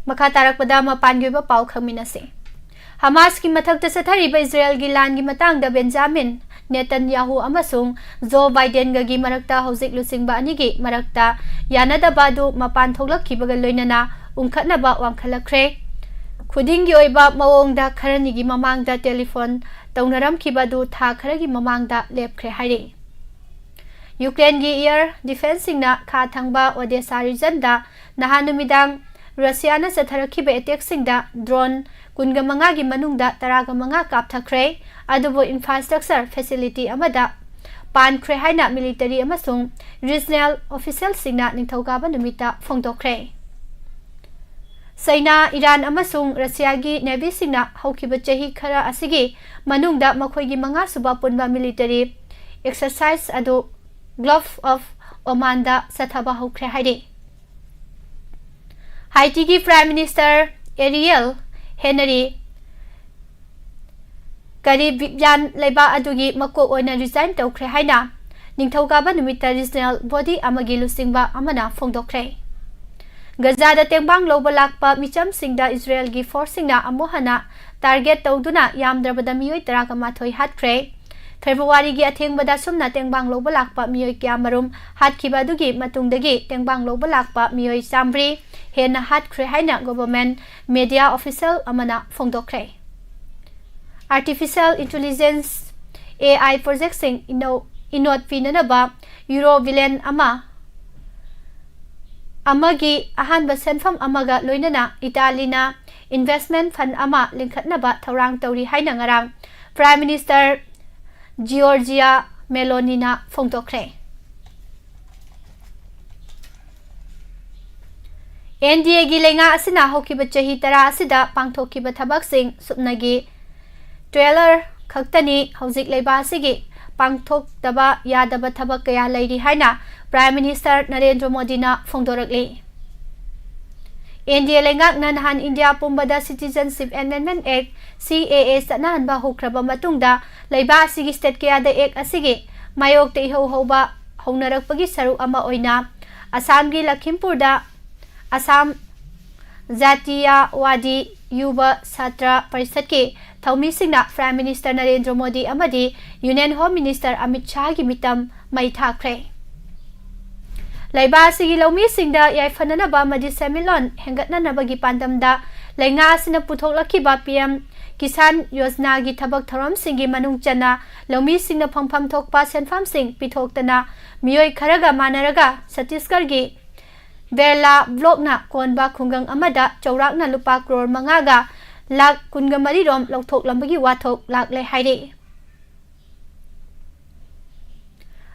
Makha tarakpada mapangyuba pau khangminase Hamas ki mathakta sathariba Israel gi lan gi matangda Benjamin Netanyahu amasung Joe Biden gi marakta hojik lusingba ani gi marakta yanadaba du mapan thoklakhibaga loinana ungkhatnaba wangkhalakre khuding gi oiba mawongda kharani gi mamangda telephone tawnaram khibadu tha kharagi mamangda lepkhre haire Ukraine gi air defense singna kha thangba Odessa region da nahanumidang Russia na satharakhiba attack singda drone kunga manga gi manungda taraga manga kapthakre adubo infrastructure facility amada pankre haina military amasung regional official singna ningthauga ba numita phongdokre China, Iran amasung Russia gi Navy singna haukiba chahi khara asigi manungda makhoigi manga suba punba military exercise adu Gulf of Oman da sathaba hokre haide. Haiti gi Prime Minister Ariel Henry Karib Yan Leba adugi makok oina resign tawkre haina ningthauka ba numita regional body amagi lusingba amana phongdokre. Gaza da tengbang loba lakpa micham singda Israel gi forcingna amohana target tawduna yamdrabada miyoi taraka mathoi hatkre. February gi athengbada sumna tengbang loba lakpa miyoi kyamarum hatkiba dugi matungdagi tengbang loba lakpa miyoi samri hena hatkre haina government media official amana phongdokre. Artificial Intelligence AI project sing inot pinanaba Euro villain amagi ahanba senfam amaga loinana Italina investment fund ama lingkhatnaba thaurang tauri haina ngarang Prime Minister Giorgia Melonina phongtokre. NDA gi lenga asina hokiba chahi tara asida pangthokiba thabak sing supnagi trailer khaktani hauzik leiba asigi pangthok taba yadaba thabak kaya lairi haina Prime Minister Narendra Modi na phongdorakli. NDA lengak nanhan India pumbada Citizenship Amendment Act CAA sanahan ba hukraba matungda leiba asigi state kaya da act asigi mayok te hoba hongnarakpagi saru ama oina Assam gi Lakhimpur da Assam Zatiyawadi Yuva Satra Parishad ke Thaumi Singna Prime Minister Narendra Modi amadi Union Home Minister Amit Shah gi mitam mai thakre. Laiba sigi laumi singda yaifanana ba madi semilon hengatna nabagi pandamda lainga asina putholakiba PM Kisan Yojana gi thabak thoram singi manung chana laumi singna phangpham thokpa senfam sing pithoktana miyoi kharaga manaraga Chhattisgarh gi Berla block na konba khungang amada chaurakna lupa crore mangaga lak kunga mari rom lokthok lambagi wathok lak le haire.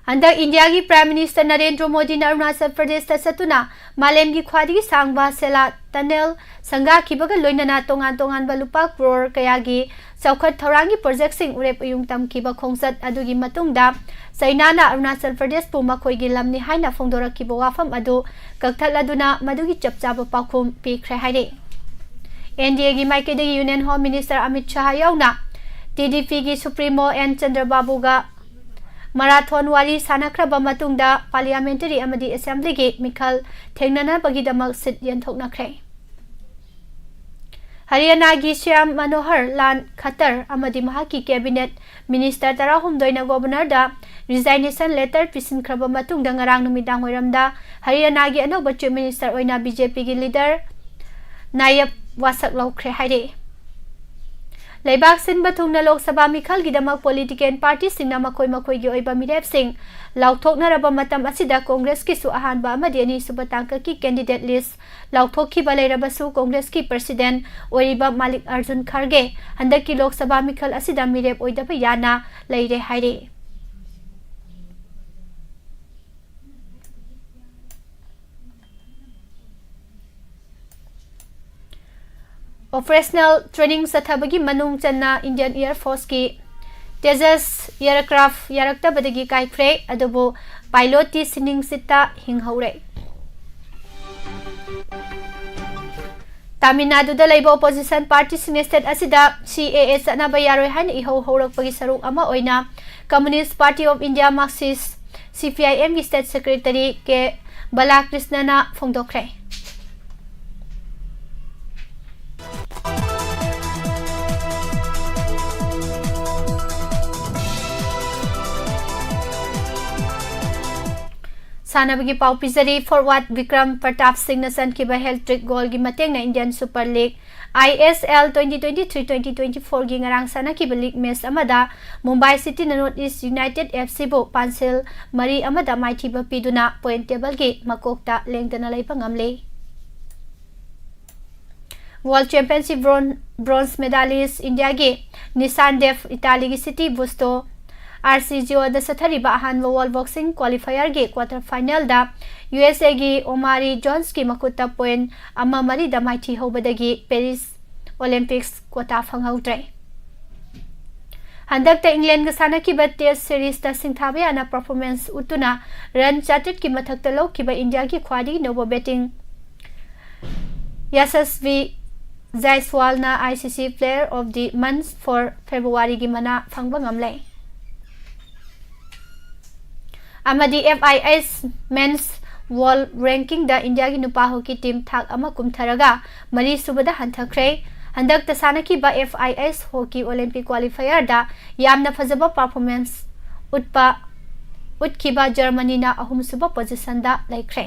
Anda India gi Prime Minister Narendra Modi na Arunachal Pradesh ta satuna malem gi khwadi sangba sela tunnel sanga kibaga loinana tongan ba lupa crore kaya gi chaukhat thorangi project sing urep uyung tam kiba khongsat adugi matungda China na Arunachal Pradesh pu makhoi gi lamni haina phongdora kiba Wapham adu kakthaladuna madugi chapchaba pakhum pikre haire. NDA gi maikedi Union Home Minister Amit Shah yauna TDP gi Supremo N Chandrababu ga Marathon wari sanakraba matungda parliamentary amadi assembly gi mikhal thengnana bagidamak sit yenthoknakre. Haryana gi Shyam Manohar Lal Khattar amadi mahaki cabinet minister tarahum doina governor da resignation letter pisinkraba matungda ngarang numidang oiramda Haryana gi anoba chief minister oina BJP gi leader Nayab wasak laukre haire. Laibak sinba thungna Lok Sabha mikhal gidamak political party singna makoi gi oiba mirep sing lauthokna raba matam asida Congress ki su ahanba amadi ani subatangka ki candidate list lauthokhi balai raba su Congress ki president oiba Malik Arjun Kharge handaki Lok Sabha mikhal asida mirep oidaba yana leire haire. Operational training sathabagi manung channa Indian Air Force ki Tejas aircraft yarakta badagi kaikre adubu pilot ti sining sita hinghaure. Tamil Nadu da laiba opposition party state asida CAA sanaba yaroi han iho horakpagi saruk ama oina Communist Party of India Marxist CPIM ki state secretary ke Balakrishna na phongdokre. Sanabagi pau pizari forward Vikram Pratap Singh na san kiba health trick goal gi mateng na Indian Super League ISL 2023-2024 gi ngarang sana kiba league match amada Mumbai City na North East United FC bo Pansel Mari amada maithiba piduna point table gi makokta lengdana laipa ngamle. World Championship bronze medalist India gi Nissan Dev Italy gi City Busto RCGO da sathariba ahanba wall boxing qualifier ge quarter final da USA gi Omari Jones ki makuta point ama mari da maithi hobadagi Paris Olympics quota phanghautre handak ta England ga sanaki ba test series ta singthabe ana performance utuna run charted ki mathak ta lo ki ba India ki khwadi nobo betting Yashasvi Jaiswal na ICC Player of the Month for February gi mana phangba ngamlai amadi FIS Men's World Ranking da India gi nupa hockey team thak ama kumtharaga mari subada hanthakre handak ta sanaki ba FIS Hockey Olympic Qualifier da yamna phajaba performance utkiba Germany na ahum suba position da laikre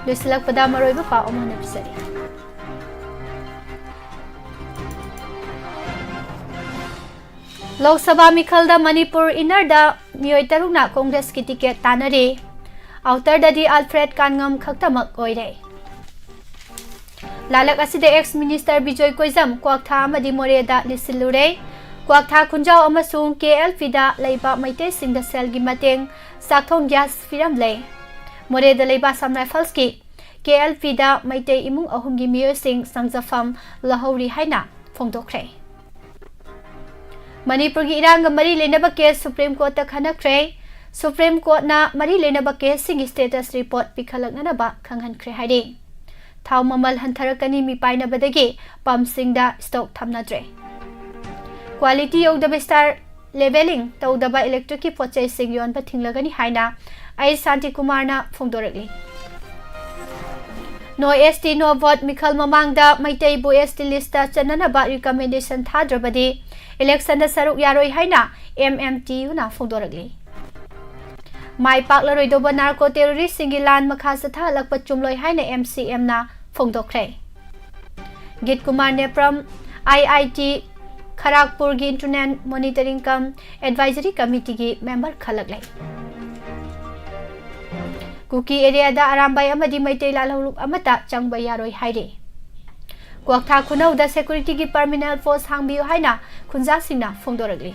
Lislak pada maroiba pa omon episode Lok Sabha Mikhal da Manipur inner da miyoi tarukna Congress ki ticket tanare outer da di Alfred Kangam khaktamak oire Lalak aside ex minister Bijoy Koizam Kwaktha amadi More da lisilure Kwaktha Khunjau amasung KLP da leiba maite sing da sel gi mateng sakthong gas firam le More da leiba Sam Rifles ki KLP da maite imung ahum gi miyoi sing sangjafam lahori haina phongdokre Manipur gi irang mari lenaba case Supreme Court ta khanakre Supreme Court na mari lenaba case sing status report pikhalakna ba khanghan kre haide Thau mamal hantharakani mi paina badagi pump sing da stock thamnadre Quality of the star leveling tawdaba electric ki pochai sing yon pa thinglagani haina ai Santi Kumar na phongdorakli No ST no vote Mikhal mamang da maitai bu ST list ta chanana ba recommendation thadrabadi election da saruk yaroi haina MMTU na phongdorakli Mai paklaroi doba narco terrorist singilan makha satha lakpa chumloi haina MCM na phongdokre Git Kumar Nepram IIT Kharagpur gi Internet Monitoring Cum Advisory Committee gi member khalaklai Kuki area da arambai amadi maitai lalhuluk amata changbai yaroi haire Kwaktha khunau da security gi permanent force hangbiu haina khunja singna phongdoragli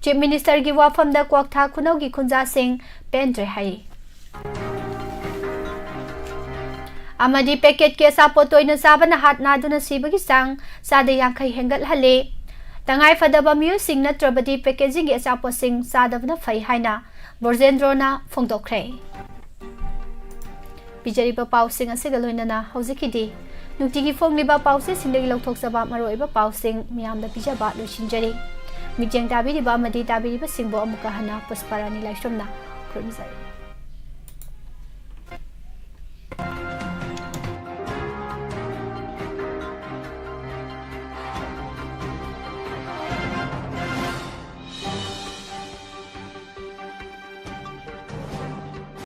Chief Minister gi Wapham da Kwaktha khunau gi khunja sing pendre hai Amadi packet ke sa potoina sabana hat na duna sibagi sang sada yankai hengal hale Tangai fadaba miu sing na trabadi packaging ge sa posing sadavna phai haina Borzendro na phongdokre Bijariba pausing asiga loinana hauzikidi nuktigi phongliba pause sindagi lokthok saba maroiba pausing miyamda bijaba losinjari mijeng tabiriba amadi tabiriba singbo amuka hana pusparani laishromna khurmjari